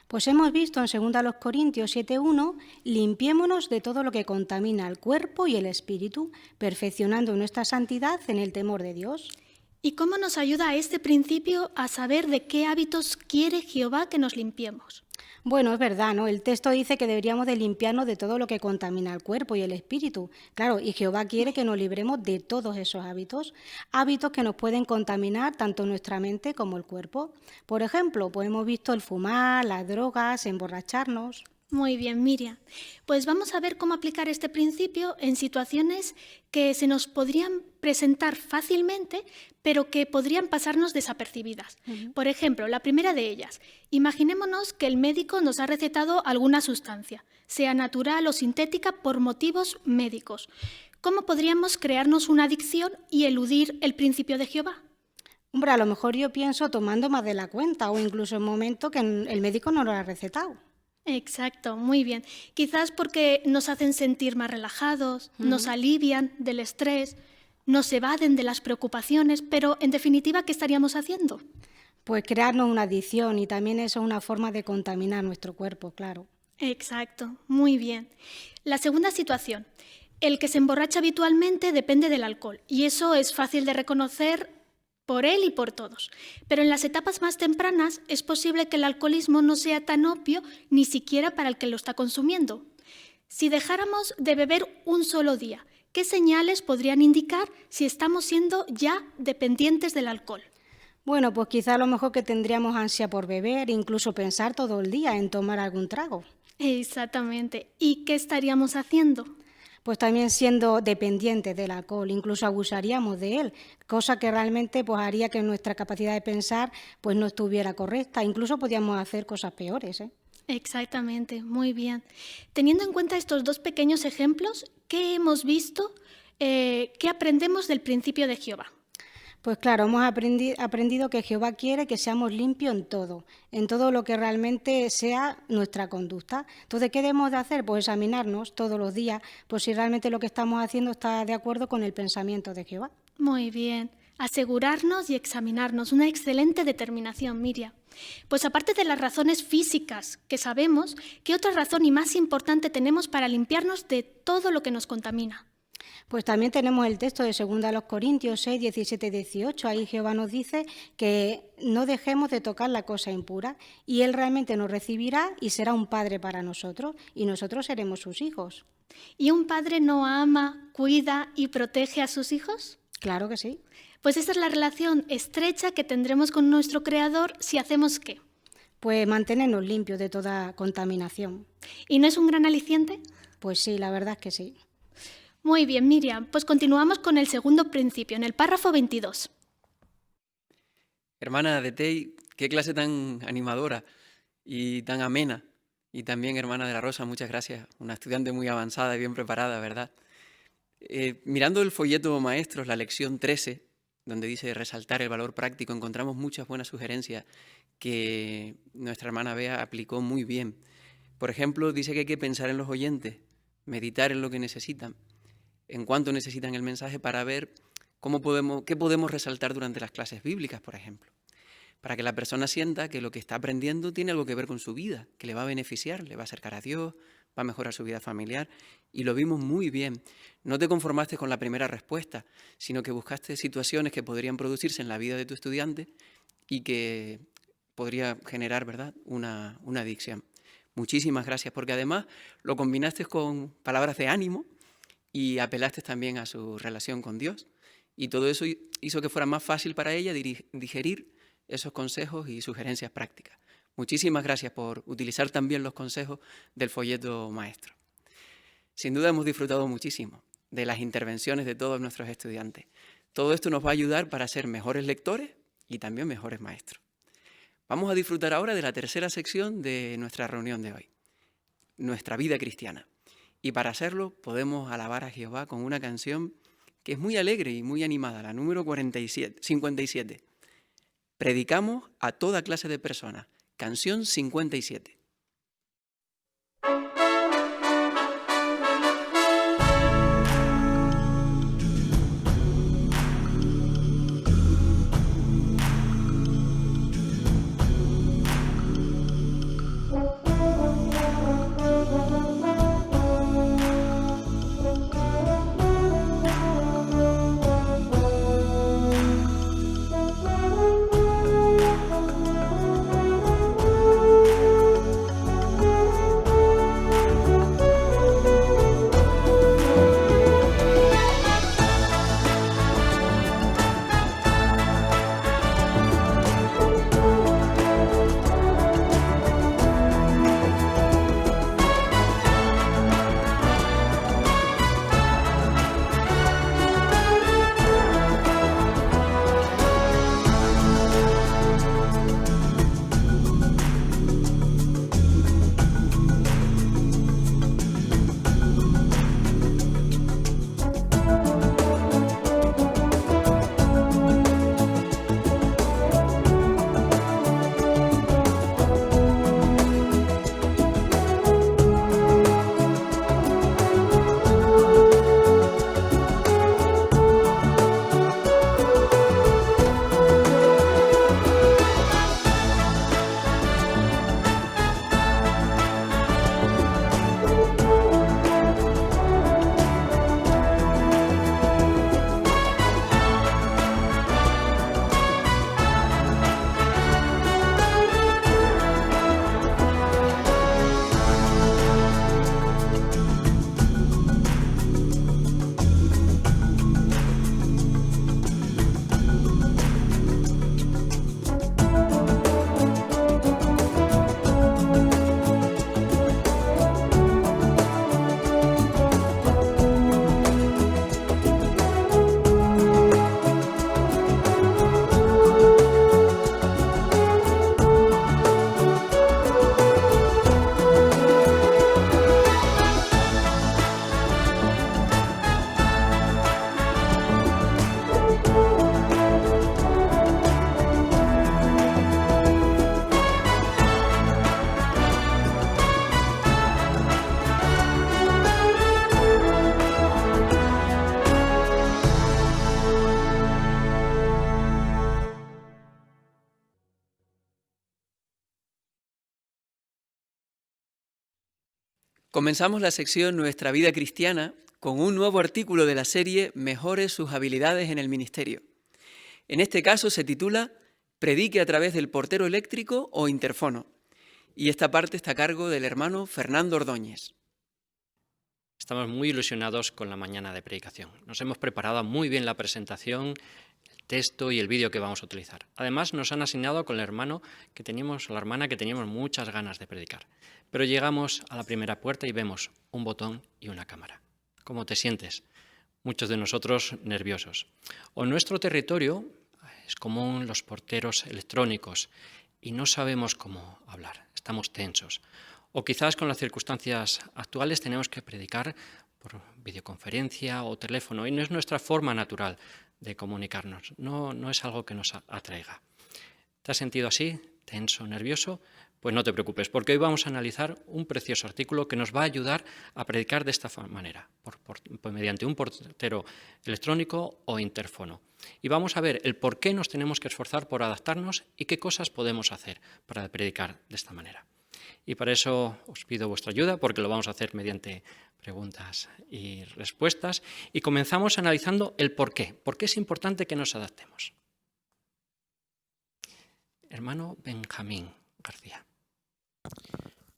Pues hemos visto en 2 Corintios 7:1, limpiémonos de todo lo que contamina el cuerpo y el espíritu, perfeccionando nuestra santidad en el temor de Dios. ¿Y cómo nos ayuda este principio a saber de qué hábitos quiere Jehová que nos limpiemos? Bueno, es verdad, ¿no? El texto dice que deberíamos de limpiarnos de todo lo que contamina el cuerpo y el espíritu. Claro, y Jehová quiere que nos libremos de todos esos hábitos que nos pueden contaminar tanto nuestra mente como el cuerpo. Por ejemplo, pues hemos visto el fumar, las drogas, emborracharnos. Muy bien, Miriam. Pues vamos a ver cómo aplicar este principio en situaciones que se nos podrían presentar fácilmente, pero que podrían pasarnos desapercibidas. Por ejemplo, la primera de ellas. Imaginémonos que el médico nos ha recetado alguna sustancia, sea natural o sintética, por motivos médicos. ¿Cómo podríamos crearnos una adicción y eludir el principio de Jehová? Hombre, a lo mejor yo pienso tomando más de la cuenta o incluso en momentos que el médico no lo ha recetado. Exacto, muy bien. Quizás porque nos hacen sentir más relajados, nos alivian del estrés, nos evaden de las preocupaciones, pero en definitiva, ¿qué estaríamos haciendo? Pues crearnos una adicción y también eso es una forma de contaminar nuestro cuerpo, claro. Exacto, muy bien. La segunda situación. El que se emborracha habitualmente depende del alcohol y eso es fácil de reconocer por él y por todos. Pero en las etapas más tempranas es posible que el alcoholismo no sea tan obvio ni siquiera para el que lo está consumiendo. Si dejáramos de beber un solo día, ¿qué señales podrían indicar si estamos siendo ya dependientes del alcohol? Bueno, pues quizá a lo mejor que tendríamos ansia por beber, incluso pensar todo el día en tomar algún trago. Exactamente. ¿Y qué estaríamos haciendo? Pues también siendo dependientes del alcohol, incluso abusaríamos de él, cosa que realmente pues haría que nuestra capacidad de pensar pues no estuviera correcta, incluso podíamos hacer cosas peores, ¿eh? Exactamente, muy bien. Teniendo en cuenta estos dos pequeños ejemplos, ¿qué hemos visto? ¿Qué aprendemos del principio de Jehová? Pues claro, hemos aprendido que Jehová quiere que seamos limpios en todo lo que realmente sea nuestra conducta. Entonces, ¿qué debemos de hacer? Pues examinarnos todos los días, pues si realmente lo que estamos haciendo está de acuerdo con el pensamiento de Jehová. Muy bien. Asegurarnos y examinarnos. Una excelente determinación, Miriam. Pues aparte de las razones físicas que sabemos, ¿qué otra razón y más importante tenemos para limpiarnos de todo lo que nos contamina? Pues también tenemos el texto de 2 Corintios 6, 17 y 18. Ahí Jehová nos dice que no dejemos de tocar la cosa impura y Él realmente nos recibirá y será un padre para nosotros y nosotros seremos sus hijos. ¿Y un padre no ama, cuida y protege a sus hijos? Claro que sí. Pues esa es la relación estrecha que tendremos con nuestro Creador si hacemos ¿qué? Pues mantenernos limpios de toda contaminación. ¿Y no es un gran aliciente? Pues sí, la verdad es que sí. Muy bien, Miriam. Pues continuamos con el segundo principio, en el párrafo 22. Hermana de Tei, qué clase tan animadora y tan amena. Y también, hermana de la Rosa, muchas gracias. Una estudiante muy avanzada y bien preparada, ¿verdad? Mirando el folleto Maestros, la lección 13, donde dice resaltar el valor práctico, encontramos muchas buenas sugerencias que nuestra hermana Bea aplicó muy bien. Por ejemplo, dice que hay que pensar en los oyentes, meditar en lo que necesitan, en cuánto necesitan el mensaje para ver qué podemos resaltar durante las clases bíblicas, por ejemplo. Para que la persona sienta que lo que está aprendiendo tiene algo que ver con su vida, que le va a beneficiar, le va a acercar a Dios, va a mejorar su vida familiar. Y lo vimos muy bien. No te conformaste con la primera respuesta, sino que buscaste situaciones que podrían producirse en la vida de tu estudiante y que podría generar, ¿verdad?, una adicción. Muchísimas gracias, porque además lo combinaste con palabras de ánimo y apelaste también a su relación con Dios. Y todo eso hizo que fuera más fácil para ella digerir esos consejos y sugerencias prácticas. Muchísimas gracias por utilizar también los consejos del folleto Maestro. Sin duda hemos disfrutado muchísimo de las intervenciones de todos nuestros estudiantes. Todo esto nos va a ayudar para ser mejores lectores y también mejores maestros. Vamos a disfrutar ahora de la tercera sección de nuestra reunión de hoy, nuestra vida cristiana. Y para hacerlo podemos alabar a Jehová con una canción que es muy alegre y muy animada, la número 57. Predicamos a toda clase de personas, canción 57. Comenzamos la sección Nuestra vida cristiana con un nuevo artículo de la serie Mejore sus habilidades en el ministerio. En este caso se titula Predique a través del portero eléctrico o interfono. Y esta parte está a cargo del hermano Fernando Ordóñez. Estamos muy ilusionados con la mañana de predicación. Nos hemos preparado muy bien la presentación, el texto y el vídeo que vamos a utilizar. Además, nos han asignado con el hermano que teníamos, o la hermana que teníamos muchas ganas de predicar. Pero llegamos a la primera puerta y vemos un botón y una cámara. ¿Cómo te sientes? Muchos de nosotros nerviosos. O en nuestro territorio es común los porteros electrónicos y no sabemos cómo hablar, estamos tensos. O quizás con las circunstancias actuales tenemos que predicar por videoconferencia o teléfono y no es nuestra forma natural de comunicarnos, no es algo que nos atraiga. ¿Te has sentido así, tenso, nervioso? Pues no te preocupes, porque hoy vamos a analizar un precioso artículo que nos va a ayudar a predicar de esta manera, mediante un portero electrónico o interfono. Y vamos a ver el por qué nos tenemos que esforzar por adaptarnos y qué cosas podemos hacer para predicar de esta manera. Y para eso os pido vuestra ayuda, porque lo vamos a hacer mediante preguntas y respuestas. Y comenzamos analizando el por qué. ¿Por qué es importante que nos adaptemos? Hermano Benjamín García.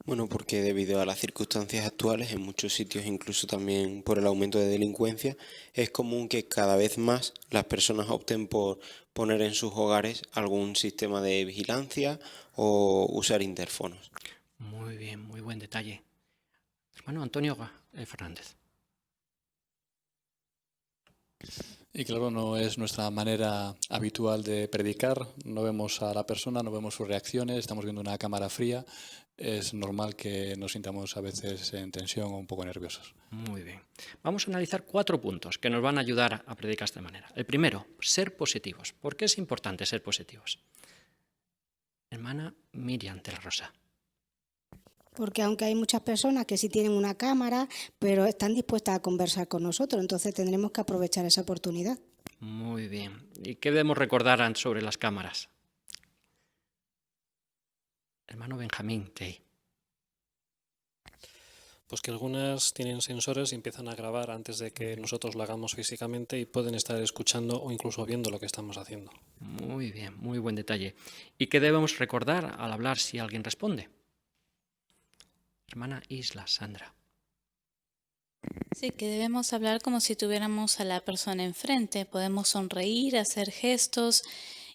Bueno, porque debido a las circunstancias actuales, en muchos sitios, incluso también por el aumento de delincuencia, es común que cada vez más las personas opten por poner en sus hogares algún sistema de vigilancia o usar interfonos. Muy bien, muy buen detalle. Hermano Antonio Fernández. Y claro, no es nuestra manera habitual de predicar, no vemos a la persona, no vemos sus reacciones, estamos viendo una cámara fría, es normal que nos sintamos a veces en tensión o un poco nerviosos. Muy bien. Vamos a analizar 4 puntos que nos van a ayudar a predicar de esta manera. El primero, ser positivos. ¿Por qué es importante ser positivos? Hermana Miriam de la Rosa. Porque aunque hay muchas personas que sí tienen una cámara, pero están dispuestas a conversar con nosotros, entonces tendremos que aprovechar esa oportunidad. Muy bien. ¿Y qué debemos recordar sobre las cámaras? Hermano Benjamín Tey. Pues que algunas tienen sensores y empiezan a grabar antes de que nosotros lo hagamos físicamente y pueden estar escuchando o incluso viendo lo que estamos haciendo. Muy bien, muy buen detalle. ¿Y qué debemos recordar al hablar si alguien responde? Hermana Isla Sandra. Sí, que debemos hablar como si tuviéramos a la persona enfrente. Podemos sonreír, hacer gestos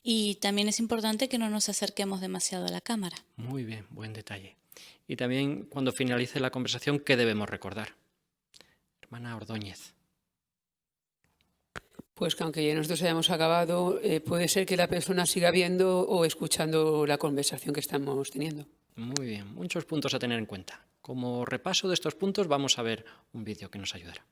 y también es importante que no nos acerquemos demasiado a la cámara. Muy bien, buen detalle. Y también cuando finalice la conversación, ¿qué debemos recordar? Hermana Ordóñez. Pues que aunque ya nosotros hayamos acabado, puede ser que la persona siga viendo o escuchando la conversación que estamos teniendo. Muy bien, muchos puntos a tener en cuenta. Como repaso de estos puntos vamos a ver un vídeo que nos ayudará.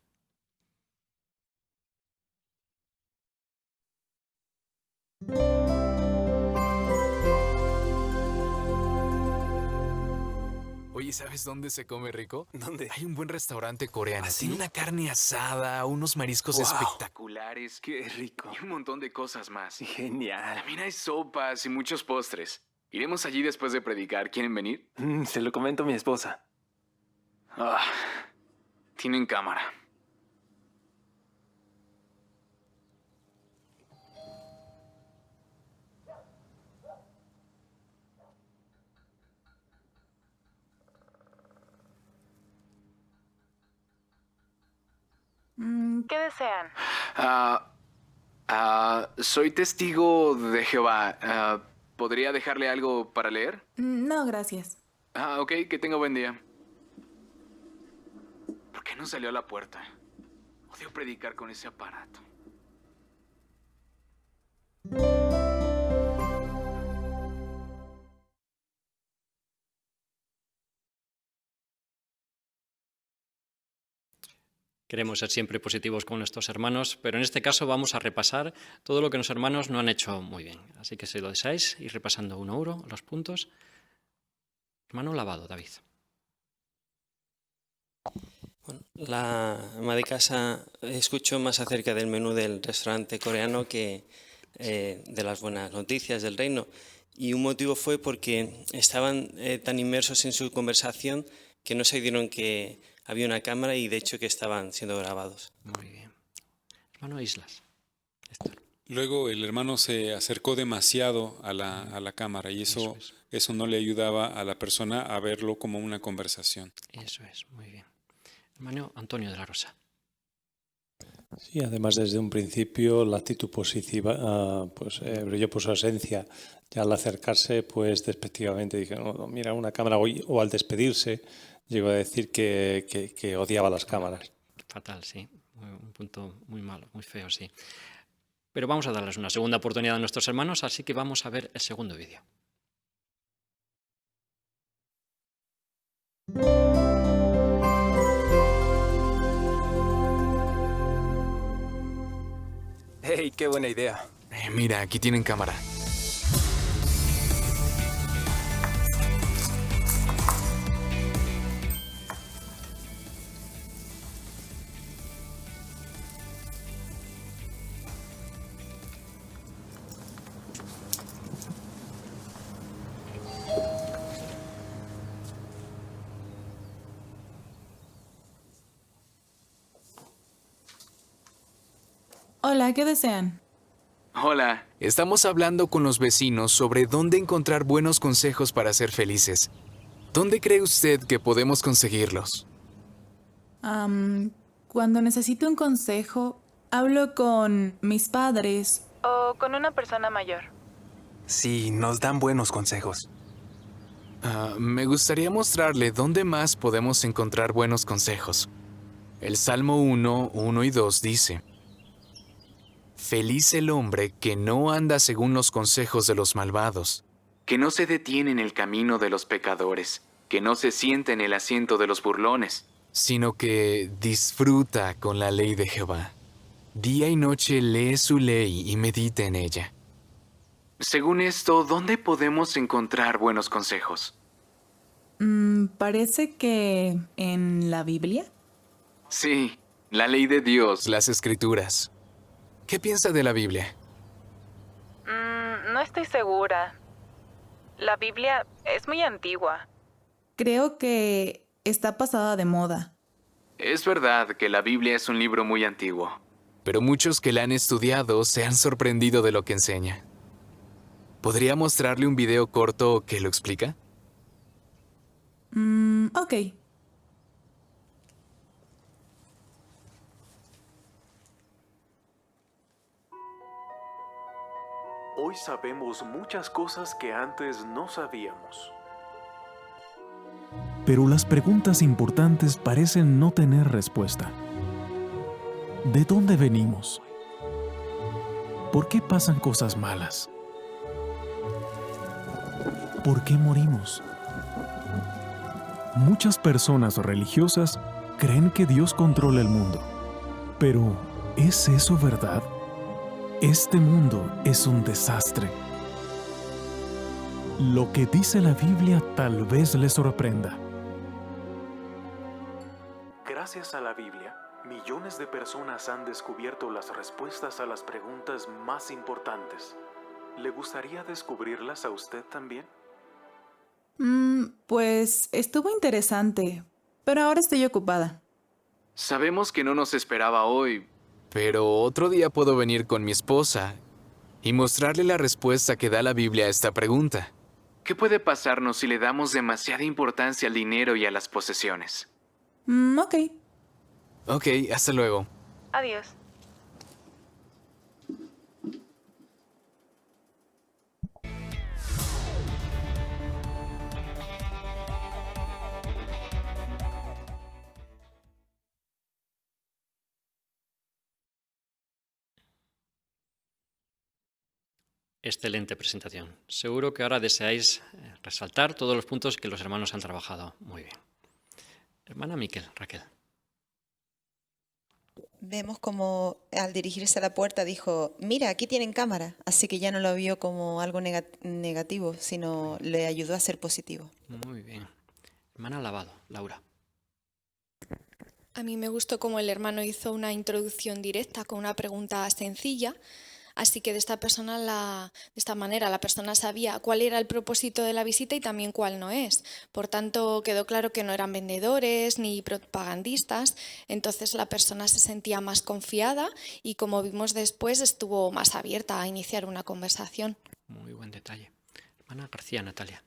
Oye, ¿sabes dónde se come rico? ¿Dónde? Hay un buen restaurante coreano. Tiene una carne asada, unos mariscos espectaculares. ¡Qué rico! Y un montón de cosas más. Genial. También hay sopas y muchos postres. Iremos allí después de predicar. ¿Quieren venir? Se lo comento a mi esposa. Tienen cámara. ¿Qué desean? Soy testigo de Jehová. ¿Podría dejarle algo para leer? No, gracias. Ok, que tenga buen día. ¿Por qué no salió a la puerta? Odio predicar con ese aparato. Queremos ser siempre positivos con nuestros hermanos, pero en este caso vamos a repasar todo lo que los hermanos no han hecho muy bien. Así que si lo deseáis, ir repasando uno a uno los puntos. Hermano Lavado, David. Bueno, la ama de casa escuchó más acerca del menú del restaurante coreano que de las buenas noticias del reino. Y un motivo fue porque estaban tan inmersos en su conversación que no se dieron que había una cámara y de hecho que estaban siendo grabados. Muy bien. Hermano Islas. Luego el hermano se acercó demasiado a la cámara y eso no le ayudaba a la persona a verlo como una conversación. Eso es, muy bien. Hermano Antonio de la Rosa. Sí, además desde un principio la actitud positiva brilló por su esencia. Ya al acercarse, pues despectivamente dije, no, mira una cámara, o al despedirse llegó a decir que odiaba las cámaras. Fatal, sí. Un punto muy malo, muy feo, sí. Pero vamos a darles una segunda oportunidad a nuestros hermanos, así que vamos a ver el segundo vídeo. ¡Hey, qué buena idea! Mira, aquí tienen cámara. Hola, ¿qué desean? Hola, estamos hablando con los vecinos sobre dónde encontrar buenos consejos para ser felices. ¿Dónde cree usted que podemos conseguirlos? Cuando necesito un consejo, hablo con mis padres o con una persona mayor. Sí, nos dan buenos consejos. Me gustaría mostrarle dónde más podemos encontrar buenos consejos. El Salmo 1, 1 y 2 dice: Feliz el hombre que no anda según los consejos de los malvados, que no se detiene en el camino de los pecadores, que no se sienta en el asiento de los burlones, sino que disfruta con la ley de Jehová. Día y noche lee su ley y medita en ella. Según esto, ¿dónde podemos encontrar buenos consejos? Parece que en la Biblia. Sí, la ley de Dios, las Escrituras. ¿Qué piensa de la Biblia? No estoy segura. La Biblia es muy antigua. Creo que está pasada de moda. Es verdad que la Biblia es un libro muy antiguo, pero muchos que la han estudiado se han sorprendido de lo que enseña. ¿Podría mostrarle un video corto que lo explica? Ok. Hoy sabemos muchas cosas que antes no sabíamos. Pero las preguntas importantes parecen no tener respuesta. ¿De dónde venimos? ¿Por qué pasan cosas malas? ¿Por qué morimos? Muchas personas religiosas creen que Dios controla el mundo. Pero, ¿es eso verdad? Este mundo es un desastre. Lo que dice la Biblia tal vez les sorprenda. Gracias a la Biblia, millones de personas han descubierto las respuestas a las preguntas más importantes. ¿Le gustaría descubrirlas a usted también? Pues estuvo interesante, pero ahora estoy ocupada. Sabemos que no nos esperaba hoy, pero otro día puedo venir con mi esposa y mostrarle la respuesta que da la Biblia a esta pregunta. ¿Qué puede pasarnos si le damos demasiada importancia al dinero y a las posesiones? Ok. Ok, hasta luego. Adiós. Excelente presentación. Seguro que ahora deseáis resaltar todos los puntos que los hermanos han trabajado. Muy bien. Hermana Miquel, Raquel. Vemos como al dirigirse a la puerta dijo, mira, aquí tienen cámara, así que ya no lo vio como algo negativo, sino le ayudó a ser positivo. Muy bien. Hermana Lavado, Laura. A mí me gustó cómo el hermano hizo una introducción directa con una pregunta sencilla, Así que de esta manera la persona sabía cuál era el propósito de la visita y también cuál no es. Por tanto, quedó claro que no eran vendedores ni propagandistas, entonces la persona se sentía más confiada y, como vimos después, estuvo más abierta a iniciar una conversación. Muy buen detalle. Hermana García, Natalia.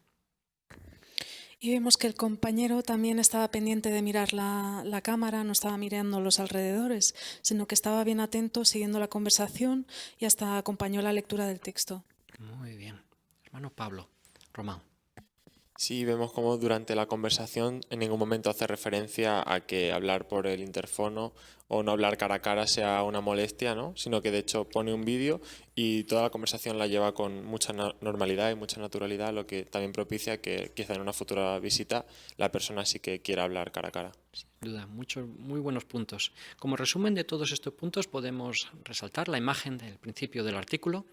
Y vemos que el compañero también estaba pendiente de mirar la cámara, no estaba mirando los alrededores, sino que estaba bien atento, siguiendo la conversación y hasta acompañó la lectura del texto. Muy bien. Hermano Pablo, Román. Sí, vemos cómo durante la conversación en ningún momento hace referencia a que hablar por el interfono o no hablar cara a cara sea una molestia, ¿no? Sino que de hecho pone un vídeo y toda la conversación la lleva con mucha normalidad y mucha naturalidad, lo que también propicia que quizá en una futura visita la persona sí que quiera hablar cara a cara. Sin duda, muy buenos puntos. Como resumen de todos estos puntos podemos resaltar la imagen del principio del artículo.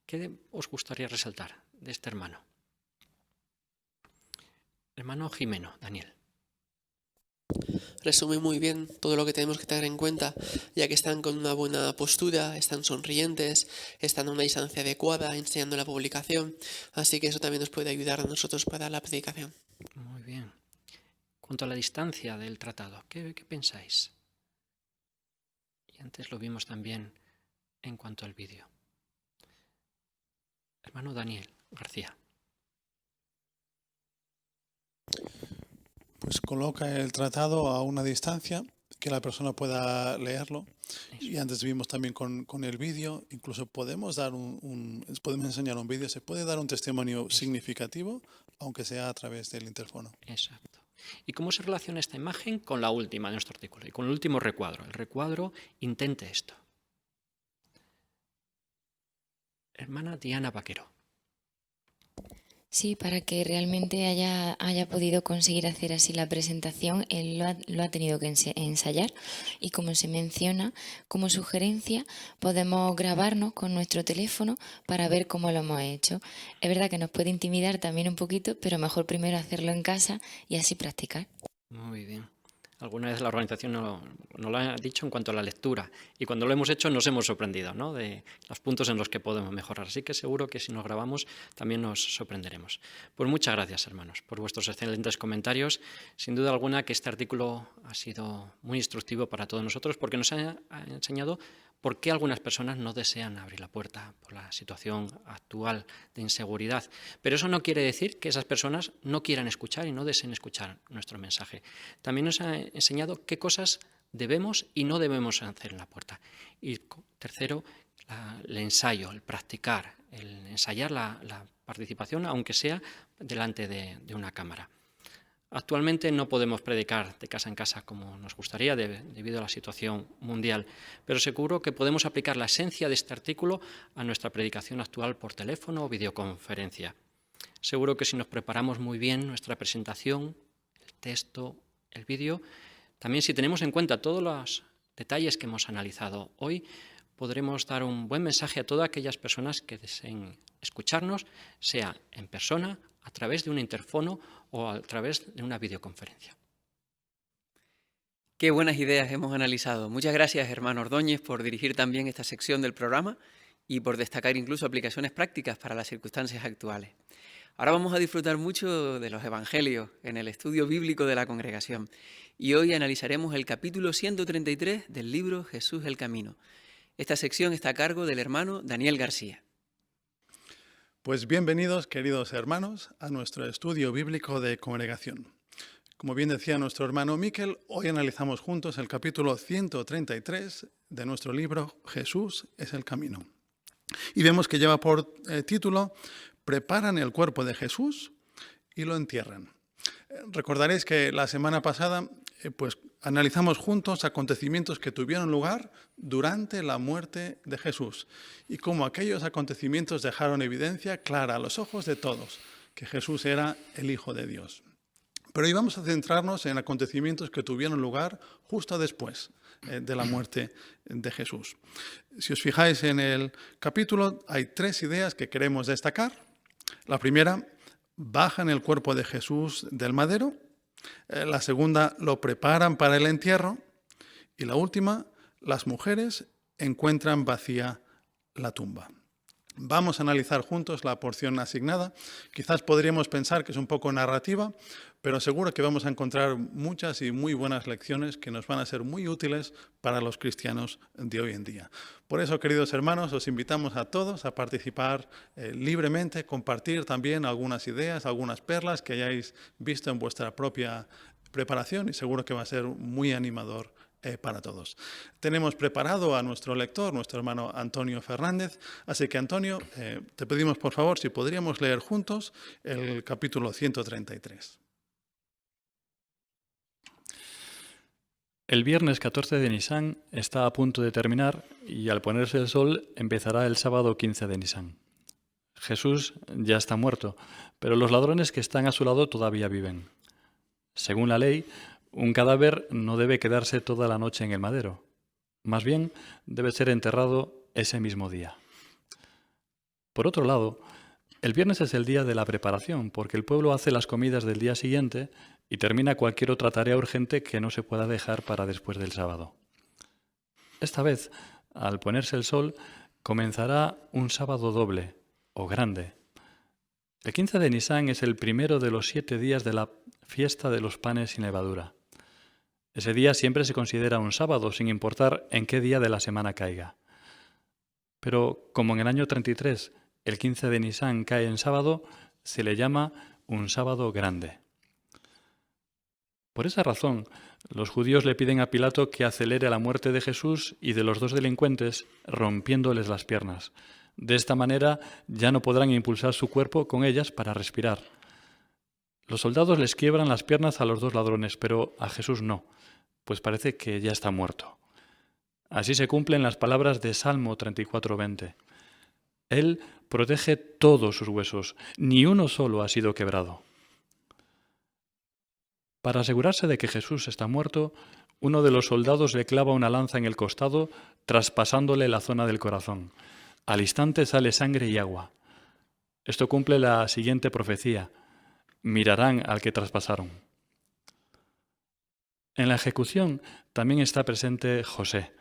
¿Qué os gustaría resaltar de este hermano? Hermano Jimeno, Daniel. Resume muy bien todo lo que tenemos que tener en cuenta, ya que están con una buena postura, están sonrientes, están a una distancia adecuada, enseñando la publicación, así que eso también nos puede ayudar a nosotros para la predicación. Muy bien. Cuanto a la distancia del tratado, ¿qué pensáis? Y antes lo vimos también en cuanto al vídeo. Hermano Daniel García. Pues coloca el tratado a una distancia que la persona pueda leerlo. Y antes vimos también con el vídeo, incluso podemos enseñar un vídeo, se puede dar un testimonio significativo, aunque sea a través del interfono. Exacto. ¿Y cómo se relaciona esta imagen con la última de nuestro artículo y con el último recuadro? El recuadro intente esto. Hermana Diana Vaquero. Sí, para que realmente haya podido conseguir hacer así la presentación, él lo ha tenido que ensayar y, como se menciona, como sugerencia podemos grabarnos con nuestro teléfono para ver cómo lo hemos hecho. Es verdad que nos puede intimidar también un poquito, pero mejor primero hacerlo en casa y así practicar. Muy bien. Alguna vez la organización nos lo ha dicho en cuanto a la lectura y cuando lo hemos hecho nos hemos sorprendido, ¿no?, de los puntos en los que podemos mejorar. Así que seguro que si nos grabamos también nos sorprenderemos. Pues muchas gracias, hermanos, por vuestros excelentes comentarios. Sin duda alguna que este artículo ha sido muy instructivo para todos nosotros porque nos ha enseñado por qué algunas personas no desean abrir la puerta por la situación actual de inseguridad. Pero eso no quiere decir que esas personas no quieran escuchar y no deseen escuchar nuestro mensaje. También nos ha enseñado qué cosas debemos y no debemos hacer en la puerta. Y tercero, el ensayo, el practicar, el ensayar la participación, aunque sea delante de una cámara. Actualmente no podemos predicar de casa en casa como nos gustaría debido a la situación mundial, pero seguro que podemos aplicar la esencia de este artículo a nuestra predicación actual por teléfono o videoconferencia. Seguro que si nos preparamos muy bien nuestra presentación, el texto, el vídeo, también si tenemos en cuenta todos los detalles que hemos analizado hoy, podremos dar un buen mensaje a todas aquellas personas que deseen escucharnos, sea en persona, a través de un interfono o a través de una videoconferencia. Qué buenas ideas hemos analizado. Muchas gracias, hermano Ordóñez, por dirigir también esta sección del programa y por destacar incluso aplicaciones prácticas para las circunstancias actuales. Ahora vamos a disfrutar mucho de los evangelios en el estudio bíblico de la congregación y hoy analizaremos el capítulo 133 del libro Jesús el Camino. Esta sección está a cargo del hermano Daniel García. Pues bienvenidos, queridos hermanos, a nuestro estudio bíblico de congregación. Como bien decía nuestro hermano Miquel, hoy analizamos juntos el capítulo 133 de nuestro libro Jesús es el Camino. Y vemos que lleva por título Preparan el cuerpo de Jesús y lo entierran. Recordaréis que la semana pasada pues analizamos juntos acontecimientos que tuvieron lugar durante la muerte de Jesús y cómo aquellos acontecimientos dejaron evidencia clara a los ojos de todos que Jesús era el Hijo de Dios. Pero hoy vamos a centrarnos en acontecimientos que tuvieron lugar justo después de la muerte de Jesús. Si os fijáis en el capítulo, hay 3 ideas que queremos destacar. La primera, bajan el cuerpo de Jesús del madero. La segunda, lo preparan para el entierro. Y la última, las mujeres encuentran vacía la tumba. Vamos a analizar juntos la porción asignada. Quizás podríamos pensar que es un poco narrativa, pero seguro que vamos a encontrar muchas y muy buenas lecciones que nos van a ser muy útiles para los cristianos de hoy en día. Por eso, queridos hermanos, os invitamos a todos a participar libremente, compartir también algunas ideas, algunas perlas que hayáis visto en vuestra propia preparación, y seguro que va a ser muy animador para todos. Tenemos preparado a nuestro lector, nuestro hermano Antonio Fernández, así que Antonio, te pedimos por favor si podríamos leer juntos el capítulo 133. El viernes 14 de Nisán está a punto de terminar y al ponerse el sol empezará el sábado 15 de Nisán. Jesús ya está muerto, pero los ladrones que están a su lado todavía viven. Según la ley, un cadáver no debe quedarse toda la noche en el madero. Más bien, debe ser enterrado ese mismo día. Por otro lado, el viernes es el día de la preparación, porque el pueblo hace las comidas del día siguiente y termina cualquier otra tarea urgente que no se pueda dejar para después del sábado. Esta vez, al ponerse el sol, comenzará un sábado doble, o grande. El 15 de Nisán es el primero de los 7 días de la fiesta de los panes sin levadura. Ese día siempre se considera un sábado, sin importar en qué día de la semana caiga. Pero como en el año 33 el 15 de Nisán cae en sábado, se le llama un sábado grande. Por esa razón, los judíos le piden a Pilato que acelere la muerte de Jesús y de los 2 delincuentes, rompiéndoles las piernas. De esta manera ya no podrán impulsar su cuerpo con ellas para respirar. Los soldados les quiebran las piernas a los 2 ladrones, pero a Jesús no, pues parece que ya está muerto. Así se cumplen las palabras de Salmo 34:20. Él protege todos sus huesos, ni uno solo ha sido quebrado. Para asegurarse de que Jesús está muerto, uno de los soldados le clava una lanza en el costado, traspasándole la zona del corazón. Al instante sale sangre y agua. Esto cumple la siguiente profecía: mirarán al que traspasaron. En la ejecución también está presente José,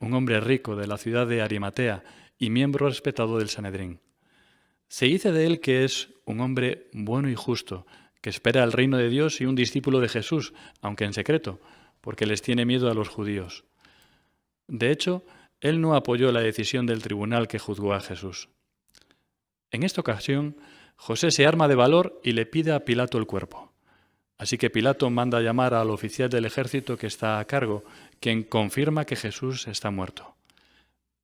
un hombre rico de la ciudad de Arimatea y miembro respetado del Sanedrín. Se dice de él que es un hombre bueno y justo, que espera el reino de Dios y un discípulo de Jesús, aunque en secreto, porque les tiene miedo a los judíos. De hecho, él no apoyó la decisión del tribunal que juzgó a Jesús. En esta ocasión, José se arma de valor y le pide a Pilato el cuerpo. Así que Pilato manda llamar al oficial del ejército que está a cargo, quien confirma que Jesús está muerto.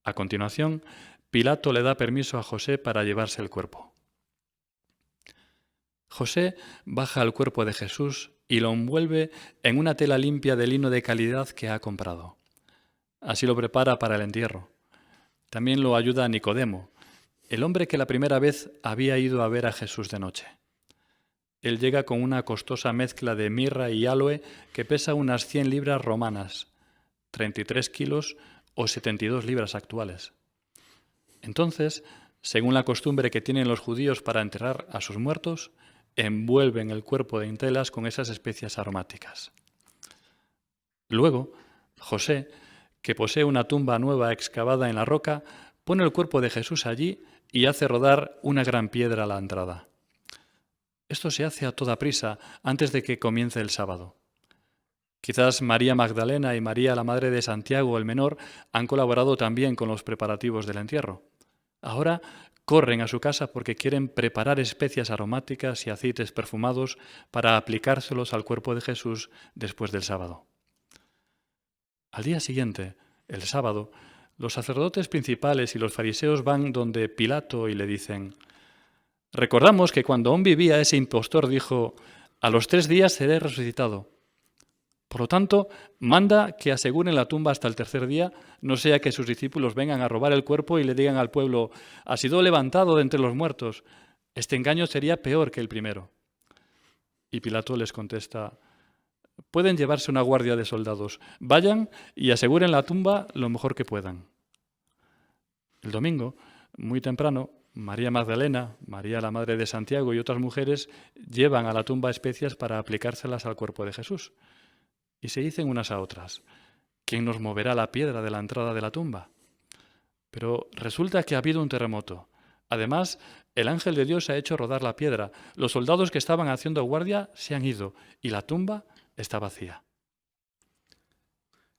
A continuación, Pilato le da permiso a José para llevarse el cuerpo. José baja el cuerpo de Jesús y lo envuelve en una tela limpia de lino de calidad que ha comprado. Así lo prepara para el entierro. También lo ayuda Nicodemo, el hombre que la primera vez había ido a ver a Jesús de noche. Él llega con una costosa mezcla de mirra y áloe que pesa unas 100 libras romanas, 33 kilos o 72 libras actuales. Entonces, según la costumbre que tienen los judíos para enterrar a sus muertos, envuelven el cuerpo en telas con esas especias aromáticas. Luego, José, que posee una tumba nueva excavada en la roca, pone el cuerpo de Jesús allí y hace rodar una gran piedra a la entrada. Esto se hace a toda prisa, antes de que comience el sábado. Quizás María Magdalena y María, la madre de Santiago el menor, han colaborado también con los preparativos del entierro. Ahora corren a su casa porque quieren preparar especias aromáticas y aceites perfumados para aplicárselos al cuerpo de Jesús después del sábado. Al día siguiente, el sábado, los sacerdotes principales y los fariseos van donde Pilato y le dicen: «Recordamos que cuando aún vivía ese impostor dijo: a los 3 días seré resucitado. Por lo tanto, manda que aseguren la tumba hasta el 3er día, no sea que sus discípulos vengan a robar el cuerpo y le digan al pueblo: ha sido levantado de entre los muertos. Este engaño sería peor que el primero». Y Pilato les contesta: «Pueden llevarse una guardia de soldados. Vayan y aseguren la tumba lo mejor que puedan». El domingo, muy temprano, María Magdalena, María la madre de Santiago y otras mujeres llevan a la tumba especias para aplicárselas al cuerpo de Jesús. Y se dicen unas a otras: «¿Quién nos moverá la piedra de la entrada de la tumba?». Pero resulta que ha habido un terremoto. Además, el ángel de Dios ha hecho rodar la piedra. Los soldados que estaban haciendo guardia se han ido y la tumba está vacía.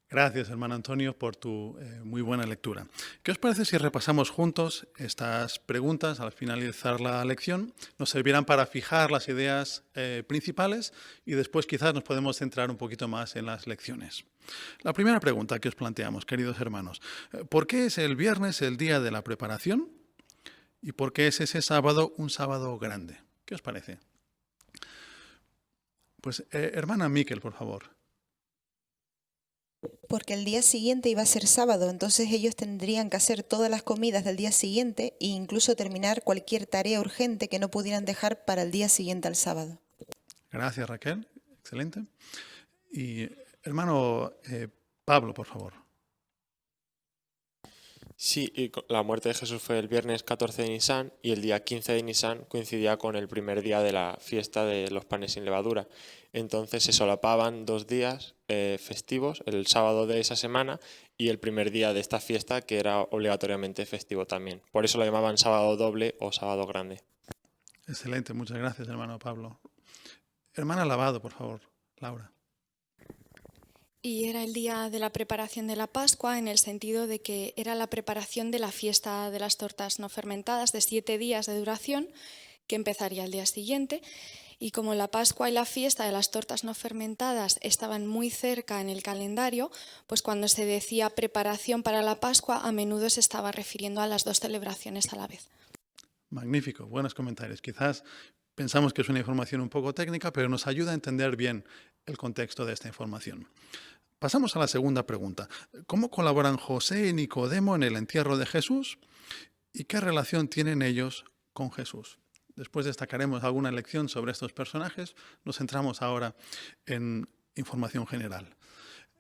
Gracias, hermano Antonio, por tu muy buena lectura. ¿Qué os parece si repasamos juntos estas preguntas al finalizar la lección? Nos servirán para fijar las ideas principales y después quizás nos podemos centrar un poquito más en las lecciones. La primera pregunta que os planteamos, queridos hermanos, ¿por qué es el viernes el día de la preparación? ¿Y por qué es ese sábado un sábado grande? ¿Qué os parece? Pues, hermana Miquel, por favor. Porque el día siguiente iba a ser sábado, entonces ellos tendrían que hacer todas las comidas del día siguiente e incluso terminar cualquier tarea urgente que no pudieran dejar para el día siguiente al sábado. Gracias, Raquel. Excelente. Y hermano Pablo, por favor. Sí, y la muerte de Jesús fue el viernes 14 de Nisan y el día 15 de Nisan coincidía con el primer día de la fiesta de los panes sin levadura. Entonces se solapaban 2 días festivos, el sábado de esa semana y el primer día de esta fiesta, que era obligatoriamente festivo también. Por eso lo llamaban sábado doble o sábado grande. Excelente, muchas gracias, hermano Pablo. Hermana Lavado, por favor, Laura. Y era el día de la preparación de la Pascua, en el sentido de que era la preparación de la fiesta de las tortas no fermentadas de 7 días de duración, que empezaría el día siguiente. Y como la Pascua y la fiesta de las tortas no fermentadas estaban muy cerca en el calendario, pues cuando se decía preparación para la Pascua, a menudo se estaba refiriendo a las 2 celebraciones a la vez. Magnífico, buenos comentarios. Quizás pensamos que es una información un poco técnica, pero nos ayuda a entender bien el contexto de esta información. Pasamos a la segunda pregunta. ¿Cómo colaboran José y Nicodemo en el entierro de Jesús? ¿Y qué relación tienen ellos con Jesús? Después destacaremos alguna lección sobre estos personajes. Nos centramos ahora en información general.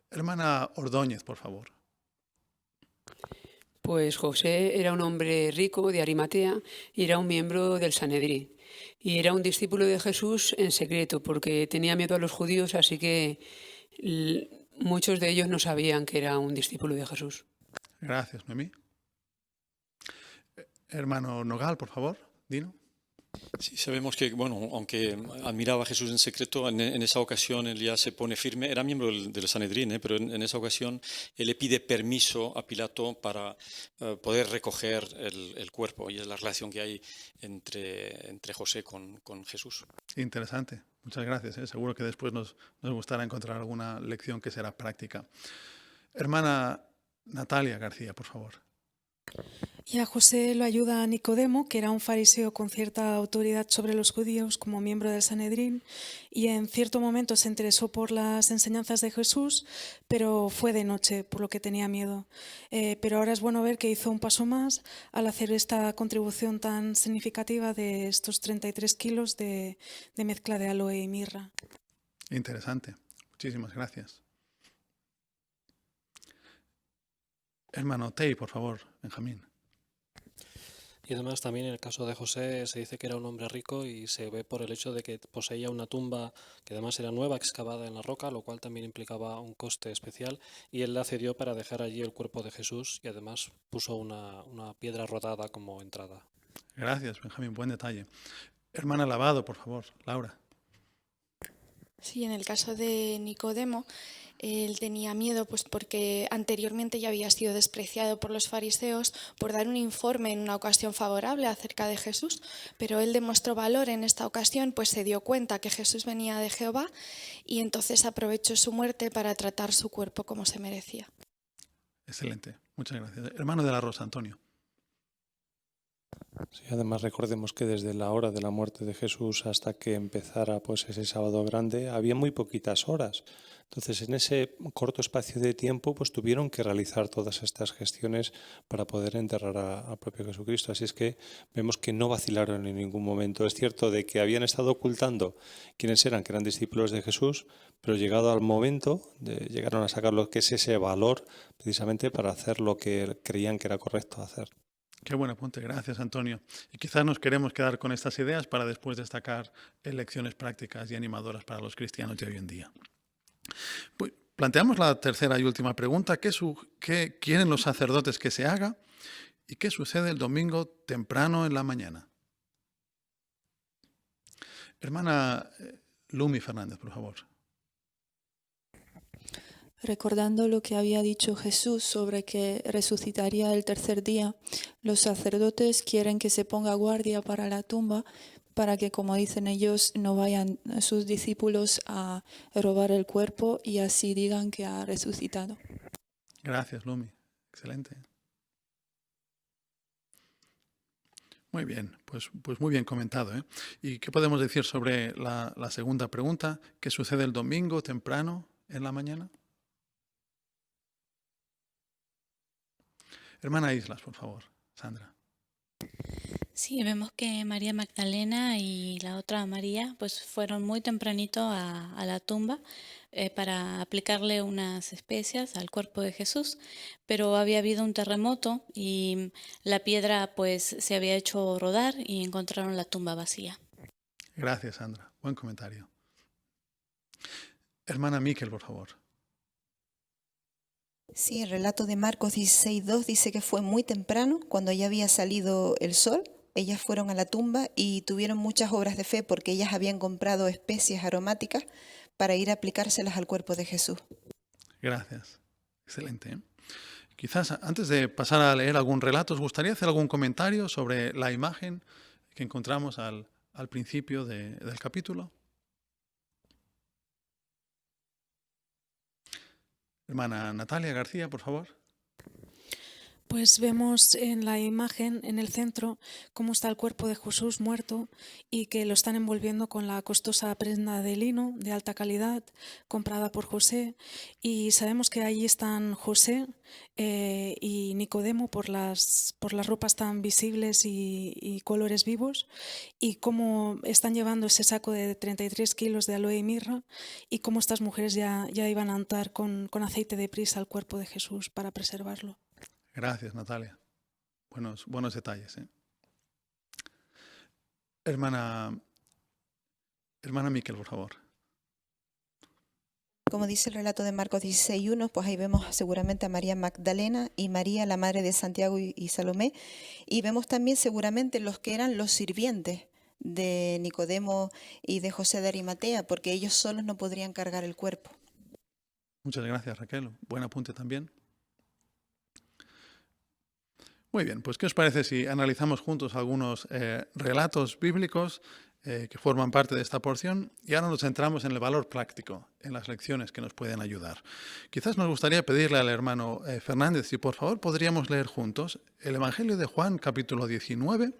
Hermana Ordóñez, por favor. Pues José era un hombre rico de Arimatea y era un miembro del Sanedrín. Y era un discípulo de Jesús en secreto porque tenía miedo a los judíos, así que muchos de ellos no sabían que era un discípulo de Jesús. Gracias, Noemí. Hermano Nogal, por favor. Dino. Sí, sabemos que, bueno, aunque admiraba a Jesús en secreto, en esa ocasión él ya se pone firme, era miembro del Sanedrín, pero en esa ocasión él le pide permiso a Pilato para poder recoger el cuerpo, y es la relación que hay entre José con Jesús. Interesante, muchas gracias. Seguro que después nos gustará encontrar alguna lección que será práctica. Hermana Natalia García, por favor. Y a José lo ayuda Nicodemo, que era un fariseo con cierta autoridad sobre los judíos como miembro del Sanedrín, y en cierto momento se interesó por las enseñanzas de Jesús, pero fue de noche, por lo que tenía miedo. Pero ahora es bueno ver que hizo un paso más al hacer esta contribución tan significativa de estos 33 kilos de mezcla de aloe y mirra. Interesante. Muchísimas gracias. Hermano Tei, por favor, Benjamín. Y además también en el caso de José se dice que era un hombre rico y se ve por el hecho de que poseía una tumba que además era nueva, excavada en la roca, lo cual también implicaba un coste especial, y él la cedió para dejar allí el cuerpo de Jesús y además puso una piedra rodada como entrada. Gracias, Benjamín, buen detalle. Hermana Lavado, por favor, Laura. Sí, en el caso de Nicodemo, él tenía miedo pues porque anteriormente ya había sido despreciado por los fariseos por dar un informe en una ocasión favorable acerca de Jesús, pero él demostró valor en esta ocasión, pues se dio cuenta que Jesús venía de Jehová y entonces aprovechó su muerte para tratar su cuerpo como se merecía. Excelente, muchas gracias. Hermano de la Rosa, Antonio. Sí, además recordemos que desde la hora de la muerte de Jesús hasta que empezara pues ese sábado grande había muy poquitas horas. Entonces en ese corto espacio de tiempo pues tuvieron que realizar todas estas gestiones para poder enterrar al propio Jesucristo. Así es que vemos que no vacilaron en ningún momento. Es cierto de que habían estado ocultando quiénes eran, que eran discípulos de Jesús, pero llegado al momento llegaron a sacar lo que es ese valor precisamente para hacer lo que creían que era correcto hacer. Qué buen apunte, gracias Antonio. Y quizás nos queremos quedar con estas ideas para después destacar lecciones prácticas y animadoras para los cristianos de hoy en día. Pues, planteamos la tercera y última pregunta. ¿Qué quieren los sacerdotes que se haga? ¿Y qué sucede el domingo temprano en la mañana? Hermana Lumi Fernández, por favor. Recordando lo que había dicho Jesús sobre que resucitaría el tercer día, los sacerdotes quieren que se ponga guardia para la tumba para que, como dicen ellos, no vayan sus discípulos a robar el cuerpo y así digan que ha resucitado. Gracias, Lumi. Excelente. Muy bien, pues muy bien comentado, ¿eh? ¿Y qué podemos decir sobre la segunda pregunta? ¿Qué sucede el domingo temprano en la mañana? Hermana Islas, por favor. Sandra. Sí, vemos que María Magdalena y la otra María pues fueron muy tempranito a la tumba para aplicarle unas especias al cuerpo de Jesús, pero había habido un terremoto y la piedra pues se había hecho rodar y encontraron la tumba vacía. Gracias, Sandra. Buen comentario. Hermana Miquel, por favor. Sí, el relato de Marcos 16:2 dice que fue muy temprano, cuando ya había salido el sol. Ellas fueron a la tumba y tuvieron muchas obras de fe porque ellas habían comprado especias aromáticas para ir a aplicárselas al cuerpo de Jesús. Gracias. Excelente, ¿eh? Quizás antes de pasar a leer algún relato, ¿os gustaría hacer algún comentario sobre la imagen que encontramos al principio del capítulo? Hermana Natalia García, por favor. Pues vemos en la imagen, en el centro, cómo está el cuerpo de Jesús muerto y que lo están envolviendo con la costosa prenda de lino de alta calidad comprada por José. Y sabemos que ahí están José y Nicodemo por las ropas tan visibles y colores vivos, y cómo están llevando ese saco de 33 kilos de aloe y mirra, y cómo estas mujeres ya iban a untar con aceite de prisa al cuerpo de Jesús para preservarlo. Gracias, Natalia. Buenos detalles, ¿eh? Hermana Miquel, por favor. Como dice el relato de Marcos 16:1, pues ahí vemos seguramente a María Magdalena y María, la madre de Santiago y Salomé, y vemos también seguramente los que eran los sirvientes de Nicodemo y de José de Arimatea, porque ellos solos no podrían cargar el cuerpo. Muchas gracias, Raquel. Buen apunte también. Muy bien, pues ¿qué os parece si analizamos juntos algunos relatos bíblicos que forman parte de esta porción? Y ahora nos centramos en el valor práctico, en las lecciones que nos pueden ayudar. Quizás nos gustaría pedirle al hermano Fernández si por favor podríamos leer juntos el Evangelio de Juan, capítulo 19.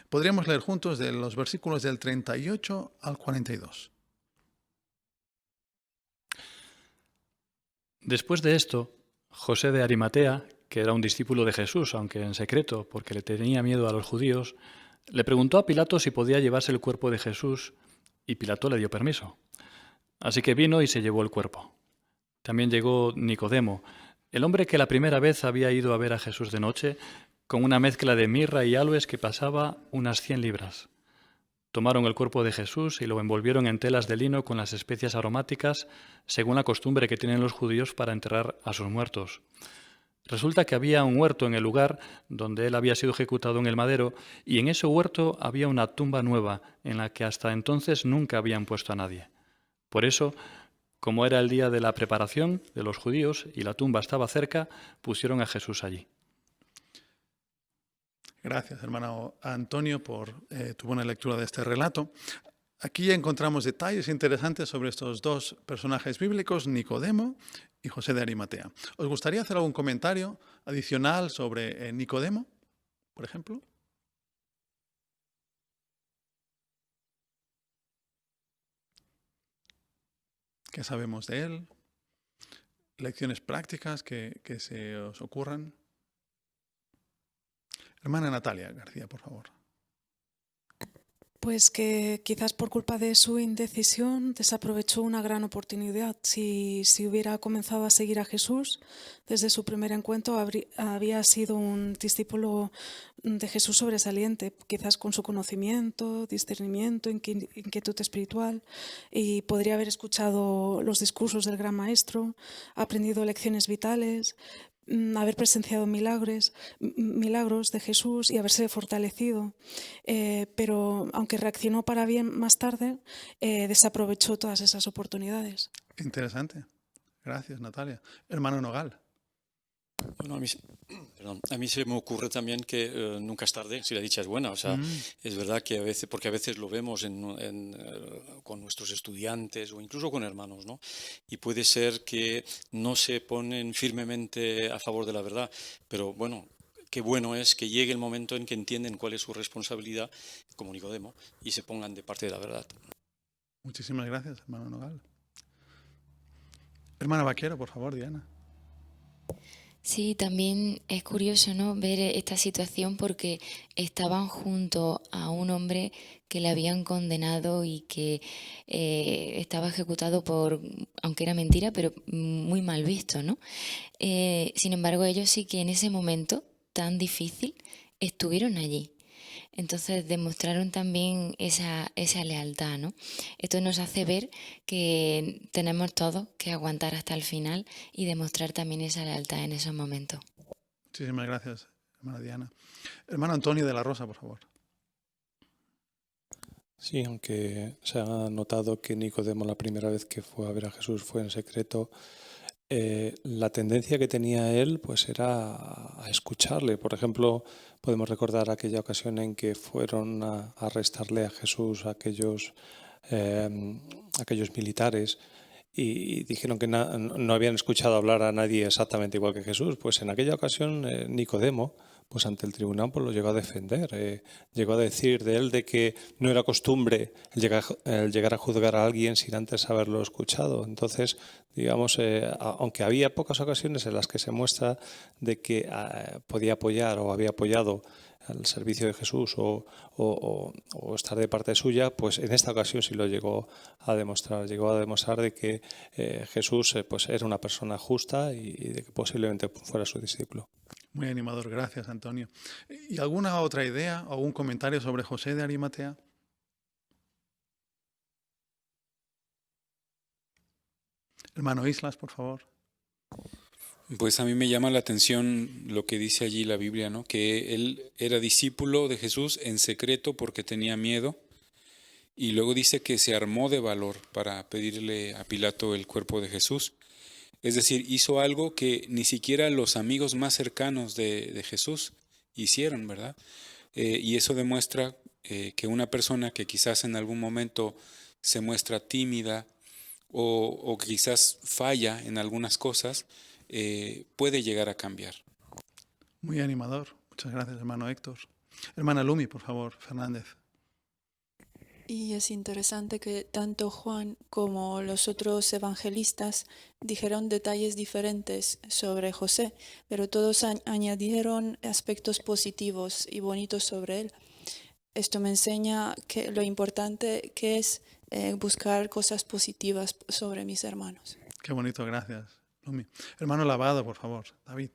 Podríamos leer juntos de los versículos del 38 al 42. Después de esto, José de Arimatea, que era un discípulo de Jesús, aunque en secreto, porque le tenía miedo a los judíos, le preguntó a Pilato si podía llevarse el cuerpo de Jesús, y Pilato le dio permiso. Así que vino y se llevó el cuerpo. También llegó Nicodemo, el hombre que la primera vez había ido a ver a Jesús de noche, con una mezcla de mirra y aloes que pasaba unas 100 libras. Tomaron el cuerpo de Jesús y lo envolvieron en telas de lino con las especias aromáticas, según la costumbre que tienen los judíos para enterrar a sus muertos. Resulta que había un huerto en el lugar donde él había sido ejecutado en el madero, y en ese huerto había una tumba nueva en la que hasta entonces nunca habían puesto a nadie. Por eso, como era el día de la preparación de los judíos y la tumba estaba cerca, pusieron a Jesús allí. Gracias, hermano Antonio, por tu buena lectura de este relato. Aquí encontramos detalles interesantes sobre estos dos personajes bíblicos, Nicodemo y José de Arimatea. ¿Os gustaría hacer algún comentario adicional sobre Nicodemo, por ejemplo? ¿Qué sabemos de él? ¿Lecciones prácticas que se os ocurran? Hermana Natalia García, por favor. Pues que quizás por culpa de su indecisión desaprovechó una gran oportunidad. Si hubiera comenzado a seguir a Jesús desde su primer encuentro, había sido un discípulo de Jesús sobresaliente, quizás con su conocimiento, discernimiento, inquietud espiritual, y podría haber escuchado los discursos del gran maestro, aprendido lecciones vitales, haber presenciado milagros de Jesús y haberse fortalecido, pero aunque reaccionó para bien más tarde, desaprovechó todas esas oportunidades. Interesante. Gracias, Natalia. Hermano Nogal. Bueno, a mí se me ocurre también que nunca es tarde si la dicha es buena. O sea, es verdad que a veces, porque a veces lo vemos con nuestros estudiantes o incluso con hermanos, ¿no? Y puede ser que no se ponen firmemente a favor de la verdad, pero bueno, qué bueno es que llegue el momento en que entienden cuál es su responsabilidad, como Nicodemo, y se pongan de parte de la verdad. Muchísimas gracias, hermano Nogal. Hermana Vaquero, por favor, Diana. Sí, también es curioso, ¿no?, ver esta situación porque estaban junto a un hombre que le habían condenado y que estaba ejecutado por, aunque era mentira, pero muy mal visto, ¿no? Sin embargo, ellos sí que en ese momento tan difícil estuvieron allí. Entonces demostraron también esa lealtad, ¿no? Esto nos hace ver que tenemos todos que aguantar hasta el final y demostrar también esa lealtad en esos momentos. Muchísimas gracias, hermana Diana. Hermano Antonio de la Rosa, por favor. Sí, aunque se ha notado que Nicodemo la primera vez que fue a ver a Jesús fue en secreto, la tendencia que tenía él pues era a escucharle. Por ejemplo, podemos recordar aquella ocasión en que fueron a arrestarle a Jesús aquellos militares y dijeron que no habían escuchado hablar a nadie exactamente igual que Jesús. Pues en aquella ocasión Nicodemo, pues ante el tribunal, pues lo llegó a defender, llegó a decir de él de que no era costumbre el llegar a juzgar a alguien sin antes haberlo escuchado. Entonces, digamos, aunque había pocas ocasiones en las que se muestra de que podía apoyar o había apoyado al servicio de Jesús o estar de parte suya, pues en esta ocasión sí lo llegó a demostrar de que Jesús pues era una persona justa y de que posiblemente fuera su discípulo. Muy animador, gracias, Antonio. ¿Y alguna otra idea o algún comentario sobre José de Arimatea? Hermano Islas, por favor. Pues a mí me llama la atención lo que dice allí la Biblia, ¿no? Que él era discípulo de Jesús en secreto porque tenía miedo, y luego dice que se armó de valor para pedirle a Pilato el cuerpo de Jesús. Es decir, hizo algo que ni siquiera los amigos más cercanos de Jesús hicieron, ¿verdad? Y eso demuestra que una persona que quizás en algún momento se muestra tímida o quizás falla en algunas cosas, puede llegar a cambiar. Muy animador. Muchas gracias, hermano Héctor. Hermana Lumi, por favor, Fernández. Y es interesante que tanto Juan como los otros evangelistas dijeron detalles diferentes sobre José, pero todos añadieron aspectos positivos y bonitos sobre él. Esto me enseña que lo importante que es buscar cosas positivas sobre mis hermanos. Qué bonito, gracias, Lumi. Hermano Lavado, por favor, David.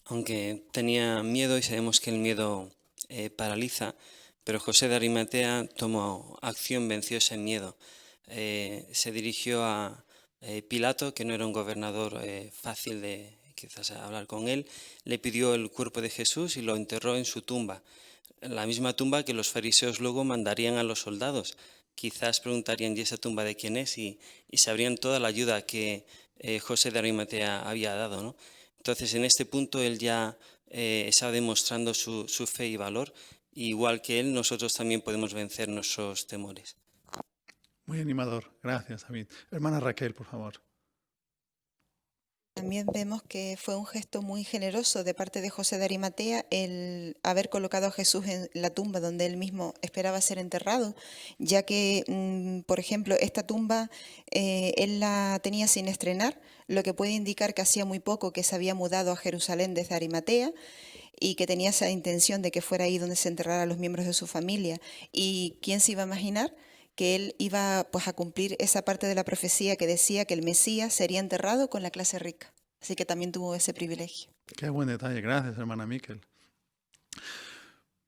Aunque tenía miedo y sabemos que el miedo paraliza, pero José de Arimatea tomó acción, venció ese miedo. Se dirigió a Pilato, que no era un gobernador fácil de quizás hablar con él, le pidió el cuerpo de Jesús y lo enterró en su tumba, la misma tumba que los fariseos luego mandarían a los soldados. Quizás preguntarían, ¿y esa tumba de quién es? Y sabrían toda la ayuda que José de Arimatea había dado, ¿no? Entonces, en este punto él ya estaba demostrando su fe y valor. Igual que él, nosotros también podemos vencer nuestros temores. Muy animador. Gracias, David. Hermana Raquel, por favor. También vemos que fue un gesto muy generoso de parte de José de Arimatea el haber colocado a Jesús en la tumba donde él mismo esperaba ser enterrado, ya que, por ejemplo, esta tumba él la tenía sin estrenar, lo que puede indicar que hacía muy poco que se había mudado a Jerusalén desde Arimatea, y que tenía esa intención de que fuera ahí donde se enterrara a los miembros de su familia. ¿Y quién se iba a imaginar que él iba pues a cumplir esa parte de la profecía que decía que el Mesías sería enterrado con la clase rica? Así que también tuvo ese privilegio. Qué buen detalle, gracias, hermana Miquel.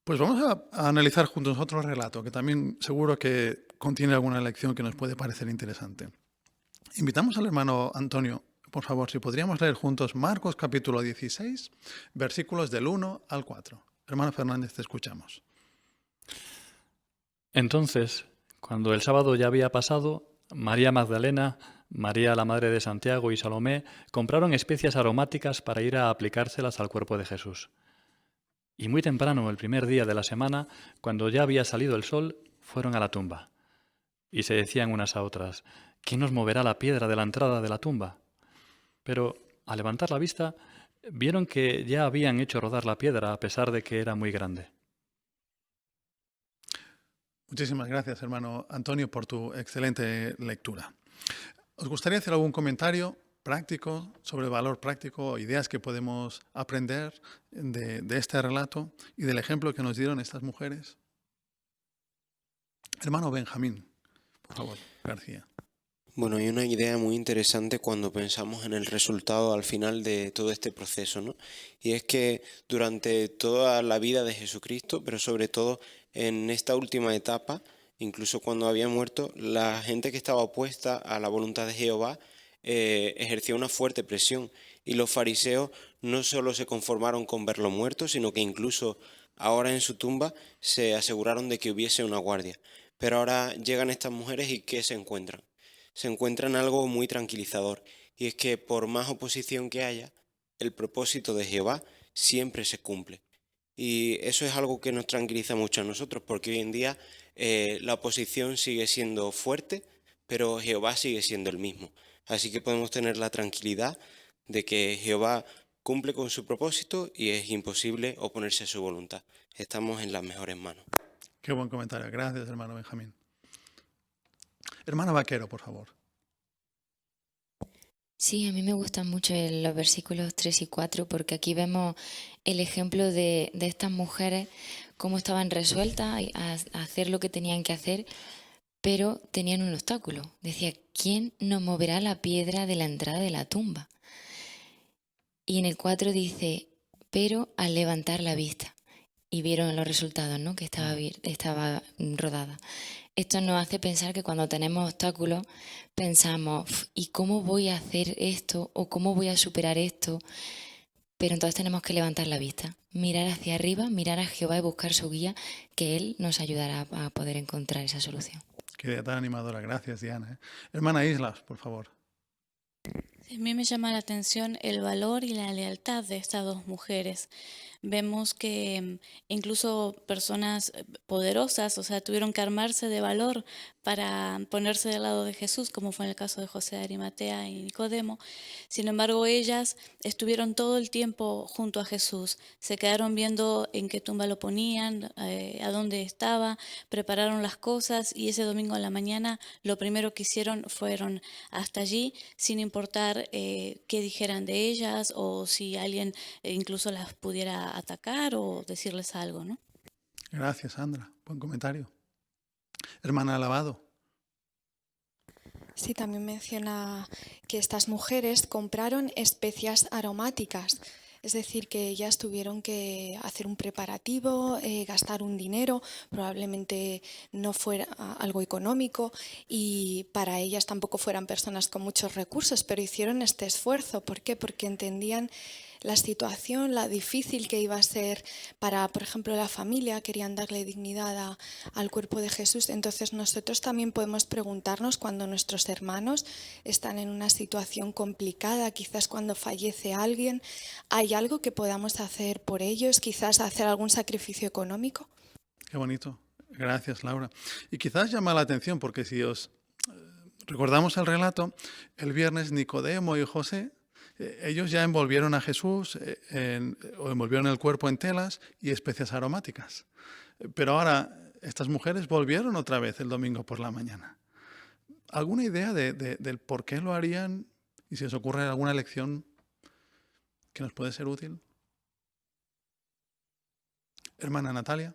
Pues vamos a analizar juntos otro relato que también seguro que contiene alguna lección que nos puede parecer interesante. Invitamos al hermano Antonio, Por favor, si podríamos leer juntos Marcos capítulo 16, versículos del 1 al 4. Hermano Fernández, te escuchamos. Entonces, cuando el sábado ya había pasado, María Magdalena, María la madre de Santiago y Salomé compraron especias aromáticas para ir a aplicárselas al cuerpo de Jesús. Y muy temprano, el primer día de la semana, cuando ya había salido el sol, fueron a la tumba. Y se decían unas a otras: ¿quién nos moverá la piedra de la entrada de la tumba? Pero, al levantar la vista, vieron que ya habían hecho rodar la piedra a pesar de que era muy grande. Muchísimas gracias, hermano Antonio, por tu excelente lectura. ¿Os gustaría hacer algún comentario práctico sobre el valor práctico, ideas que podemos aprender de este relato y del ejemplo que nos dieron estas mujeres? Hermano Benjamín, por favor, García. Bueno, hay una idea muy interesante cuando pensamos en el resultado al final de todo este proceso, ¿no? Y es que durante toda la vida de Jesucristo, pero sobre todo en esta última etapa, incluso cuando había muerto, la gente que estaba opuesta a la voluntad de Jehová ejerció una fuerte presión. Y los fariseos no solo se conformaron con verlo muerto, sino que incluso ahora en su tumba se aseguraron de que hubiese una guardia. Pero ahora llegan estas mujeres y ¿qué se encuentran? Se encuentran algo muy tranquilizador, y es que por más oposición que haya, el propósito de Jehová siempre se cumple. Y eso es algo que nos tranquiliza mucho a nosotros, porque hoy en día la oposición sigue siendo fuerte, pero Jehová sigue siendo el mismo. Así que podemos tener la tranquilidad de que Jehová cumple con su propósito y es imposible oponerse a su voluntad. Estamos en las mejores manos. Qué buen comentario. Gracias, hermano Benjamín. Hermana Vaquero, por favor. Sí, a mí me gustan mucho los versículos 3 y 4 porque aquí vemos el ejemplo de estas mujeres, cómo estaban resueltas a hacer lo que tenían que hacer, pero tenían un obstáculo. Decía, ¿quién nos moverá la piedra de la entrada de la tumba? Y en el 4 dice, pero al levantar la vista. Y vieron los resultados, ¿no? Que estaba rodada. Esto nos hace pensar que cuando tenemos obstáculos pensamos, ¿y cómo voy a hacer esto? ¿O cómo voy a superar esto? Pero entonces tenemos que levantar la vista, mirar hacia arriba, mirar a Jehová y buscar su guía, que Él nos ayudará a poder encontrar esa solución. Qué idea tan animadora. Gracias, Diana. Hermana Islas, por favor. A mí me llama la atención el valor y la lealtad de estas dos mujeres. Vemos que incluso personas poderosas, o sea, tuvieron que armarse de valor para ponerse del lado de Jesús, como fue en el caso de José de Arimatea y Nicodemo. Sin embargo, ellas estuvieron todo el tiempo junto a Jesús, se quedaron viendo en qué tumba lo ponían, a dónde estaba, prepararon las cosas y ese domingo a la mañana lo primero que hicieron fueron hasta allí, sin importar qué dijeran de ellas o si alguien incluso las pudiera atacar o decirles algo, ¿no? Gracias, Sandra. Buen comentario. Hermana Lavado. Sí, también menciona que estas mujeres compraron especias aromáticas. Es decir, que ellas tuvieron que hacer un preparativo, gastar un dinero, probablemente no fuera algo económico y para ellas tampoco fueran personas con muchos recursos, pero hicieron este esfuerzo. ¿Por qué? Porque entendían la situación, la difícil que iba a ser para, por ejemplo, la familia, querían darle dignidad al cuerpo de Jesús. Entonces nosotros también podemos preguntarnos cuando nuestros hermanos están en una situación complicada, quizás cuando fallece alguien, ¿hay algo que podamos hacer por ellos? Quizás hacer algún sacrificio económico. Qué bonito. Gracias, Laura. Y quizás llama la atención porque si os recordamos el relato, el viernes Nicodemo y José, ellos ya envolvieron a Jesús o envolvieron el cuerpo en telas y especias aromáticas. Pero ahora estas mujeres volvieron otra vez el domingo por la mañana. ¿Alguna idea del por qué lo harían? Y si os ocurre alguna lección que nos puede ser útil. Hermana Natalia.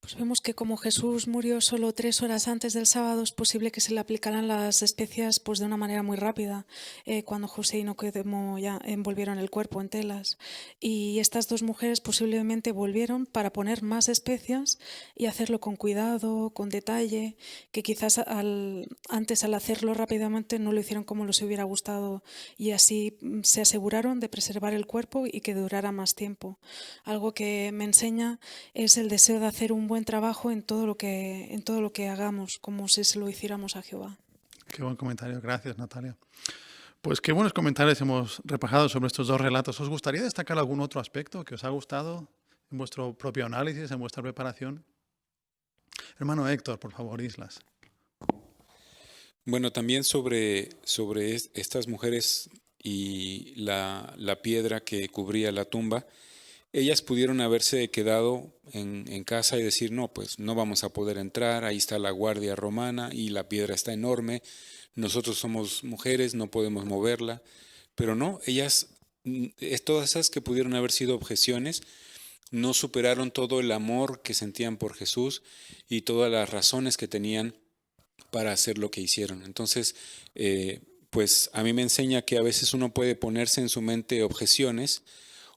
Pues vemos que como Jesús murió solo 3 horas antes del sábado, es posible que se le aplicaran las especias pues de una manera muy rápida, cuando José y Nicodemo ya envolvieron el cuerpo en telas. Y estas dos mujeres posiblemente volvieron para poner más especias y hacerlo con cuidado, con detalle, que quizás antes al hacerlo rápidamente no lo hicieron como les hubiera gustado, y así se aseguraron de preservar el cuerpo y que durara más tiempo. Algo que me enseña es el deseo de hacer un buen trabajo en todo lo que hagamos, como si se lo hiciéramos a Jehová. Qué buen comentario, gracias Natalia. Pues qué buenos comentarios hemos repasado sobre estos dos relatos. ¿Os gustaría destacar algún otro aspecto que os ha gustado en vuestro propio análisis, en vuestra preparación? Hermano Héctor, por favor, Islas. Bueno, también sobre estas mujeres y la piedra que cubría la tumba, ellas pudieron haberse quedado en casa y decir, no, pues no vamos a poder entrar, ahí está la guardia romana y la piedra está enorme, nosotros somos mujeres, no podemos moverla, pero no, ellas, todas esas que pudieron haber sido objeciones, no superaron todo el amor que sentían por Jesús y todas las razones que tenían para hacer lo que hicieron. Entonces, pues a mí me enseña que a veces uno puede ponerse en su mente objeciones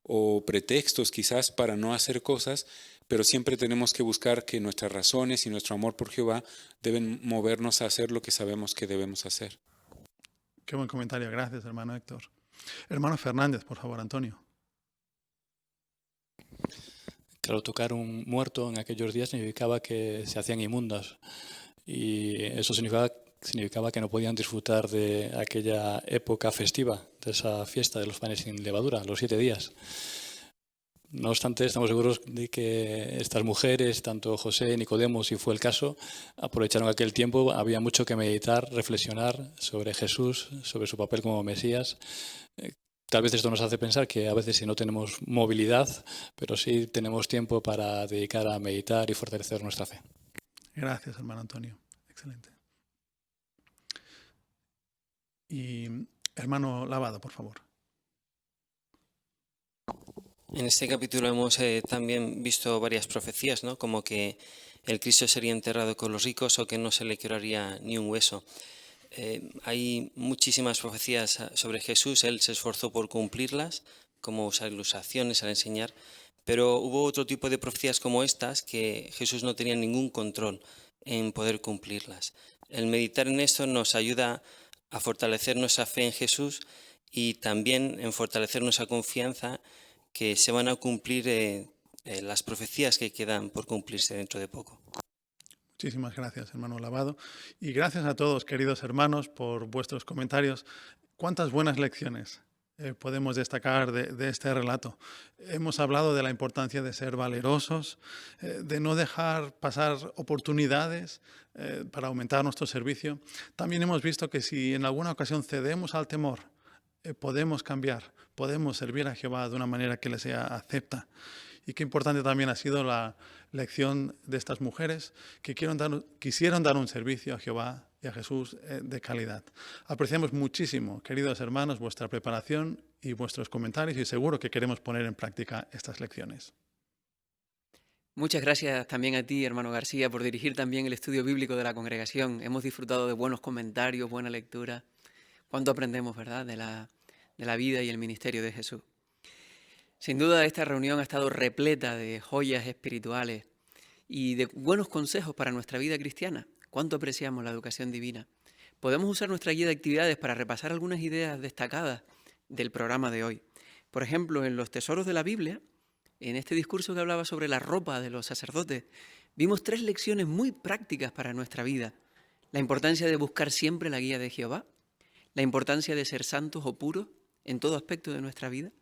o pretextos quizás para no hacer cosas, pero siempre tenemos que buscar que nuestras razones y nuestro amor por Jehová deben movernos a hacer lo que sabemos que debemos hacer. Qué buen comentario, gracias hermano Héctor. Hermano Fernández, por favor, Antonio. Claro, tocar un muerto en aquellos días significaba que se hacían inmundas, y eso significaba que no podían disfrutar de aquella época festiva, de esa fiesta de los panes sin levadura, los 7 días. No obstante, estamos seguros de que estas mujeres, tanto José, Nicodemo, si fue el caso, aprovecharon aquel tiempo. Había mucho que meditar, reflexionar sobre Jesús, sobre su papel como Mesías. Tal vez esto nos hace pensar que a veces si no tenemos movilidad, pero sí tenemos tiempo para dedicar a meditar y fortalecer nuestra fe. Gracias, hermano Antonio. Excelente. Y hermano Lavado, por favor. En este capítulo hemos también visto varias profecías, ¿no? Como que el Cristo sería enterrado con los ricos o que no se le quebraría ni un hueso. Hay muchísimas profecías sobre Jesús, él se esforzó por cumplirlas, como usar ilustraciones al enseñar, pero hubo otro tipo de profecías como estas que Jesús no tenía ningún control en poder cumplirlas. El meditar en esto nos ayuda a fortalecer nuestra fe en Jesús y también en fortalecer nuestra confianza que se van a cumplir las profecías que quedan por cumplirse dentro de poco. Muchísimas gracias, hermano Lavado. Y gracias a todos, queridos hermanos, por vuestros comentarios. Cuántas buenas lecciones podemos destacar de este relato. Hemos hablado de la importancia de ser valerosos, de no dejar pasar oportunidades para aumentar nuestro servicio. También hemos visto que si en alguna ocasión cedemos al temor, podemos cambiar, podemos servir a Jehová de una manera que le sea acepta. Y qué importante también ha sido la lección de estas mujeres que quisieron dar un servicio a Jehová y a Jesús de calidad. Apreciamos muchísimo, queridos hermanos, vuestra preparación y vuestros comentarios y seguro que queremos poner en práctica estas lecciones. Muchas gracias también a ti, hermano García, por dirigir también el estudio bíblico de la congregación. Hemos disfrutado de buenos comentarios, buena lectura. Cuánto aprendemos, ¿verdad?, de la vida y el ministerio de Jesús. Sin duda, esta reunión ha estado repleta de joyas espirituales y de buenos consejos para nuestra vida cristiana. Cuánto apreciamos la educación divina. Podemos usar nuestra guía de actividades para repasar algunas ideas destacadas del programa de hoy. Por ejemplo, en los tesoros de la Biblia, en este discurso que hablaba sobre la ropa de los sacerdotes, vimos 3 lecciones muy prácticas para nuestra vida. La importancia de buscar siempre la guía de Jehová, la importancia de ser santos o puros en todo aspecto de nuestra vida,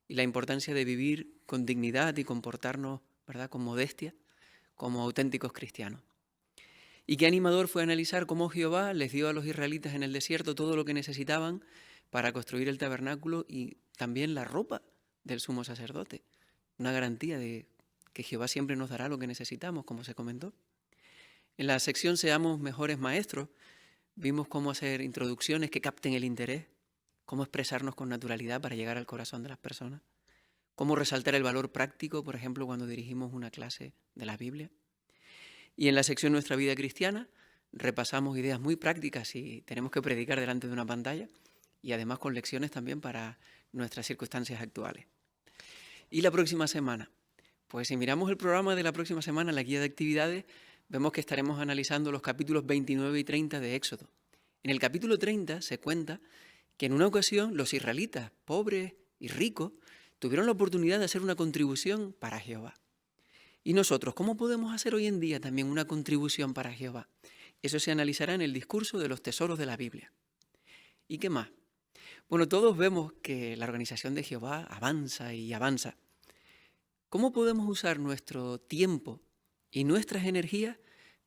y la importancia de vivir con dignidad y comportarnos, ¿verdad?, con modestia, como auténticos cristianos. Y qué animador fue analizar cómo Jehová les dio a los israelitas en el desierto todo lo que necesitaban para construir el tabernáculo y también la ropa del sumo sacerdote. Una garantía de que Jehová siempre nos dará lo que necesitamos, como se comentó. En la sección Seamos mejores maestros, vimos cómo hacer introducciones que capten el interés, cómo expresarnos con naturalidad para llegar al corazón de las personas, cómo resaltar el valor práctico, por ejemplo, cuando dirigimos una clase de la Biblia. Y en la sección Nuestra Vida Cristiana repasamos ideas muy prácticas si tenemos que predicar delante de una pantalla y además con lecciones también para nuestras circunstancias actuales. ¿Y la próxima semana? Pues si miramos el programa de la próxima semana, la guía de actividades, vemos que estaremos analizando los capítulos 29 y 30 de Éxodo. En el capítulo 30 se cuenta que en una ocasión los israelitas, pobres y ricos, tuvieron la oportunidad de hacer una contribución para Jehová. ¿Y nosotros cómo podemos hacer hoy en día también una contribución para Jehová? Eso se analizará en el discurso de los tesoros de la Biblia. ¿Y qué más? Bueno, todos vemos que la organización de Jehová avanza y avanza. ¿Cómo podemos usar nuestro tiempo y nuestras energías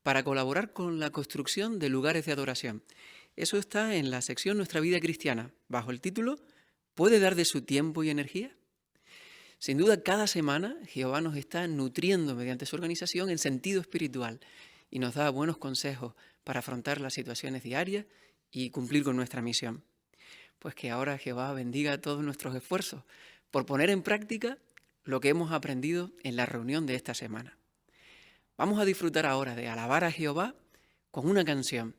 para colaborar con la construcción de lugares de adoración? Eso está en la sección Nuestra Vida Cristiana, bajo el título ¿Puede dar de su tiempo y energía? Sin duda, cada semana Jehová nos está nutriendo mediante su organización en sentido espiritual y nos da buenos consejos para afrontar las situaciones diarias y cumplir con nuestra misión. Pues que ahora Jehová bendiga todos nuestros esfuerzos por poner en práctica lo que hemos aprendido en la reunión de esta semana. Vamos a disfrutar ahora de alabar a Jehová con una canción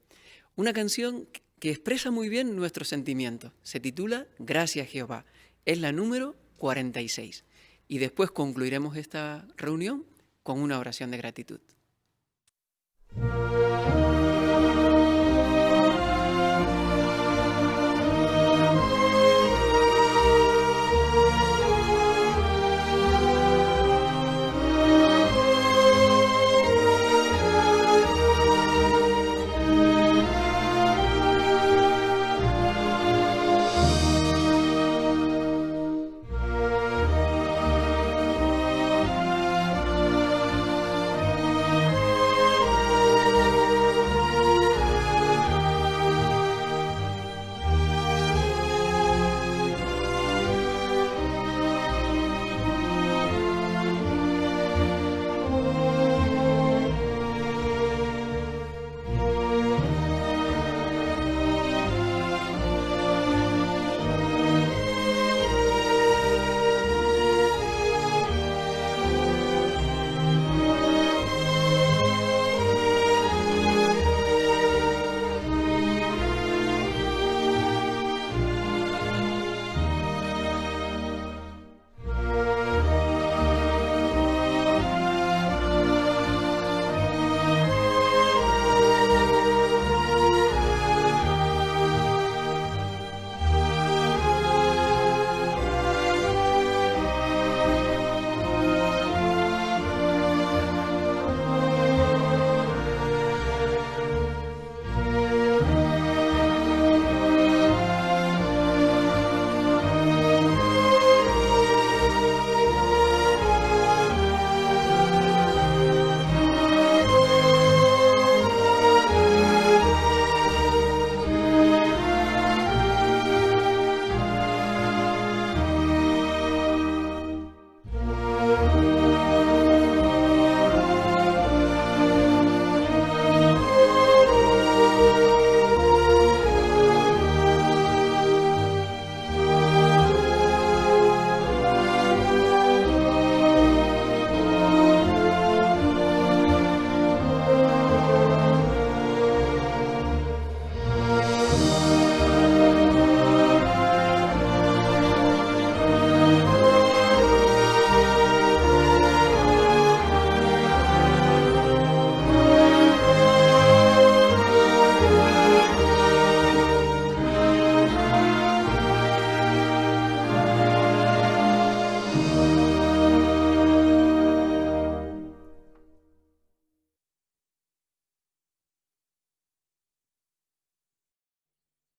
que expresa muy bien nuestros sentimientos. Se titula Gracias Jehová. Es la número 46. Y después concluiremos esta reunión con una oración de gratitud.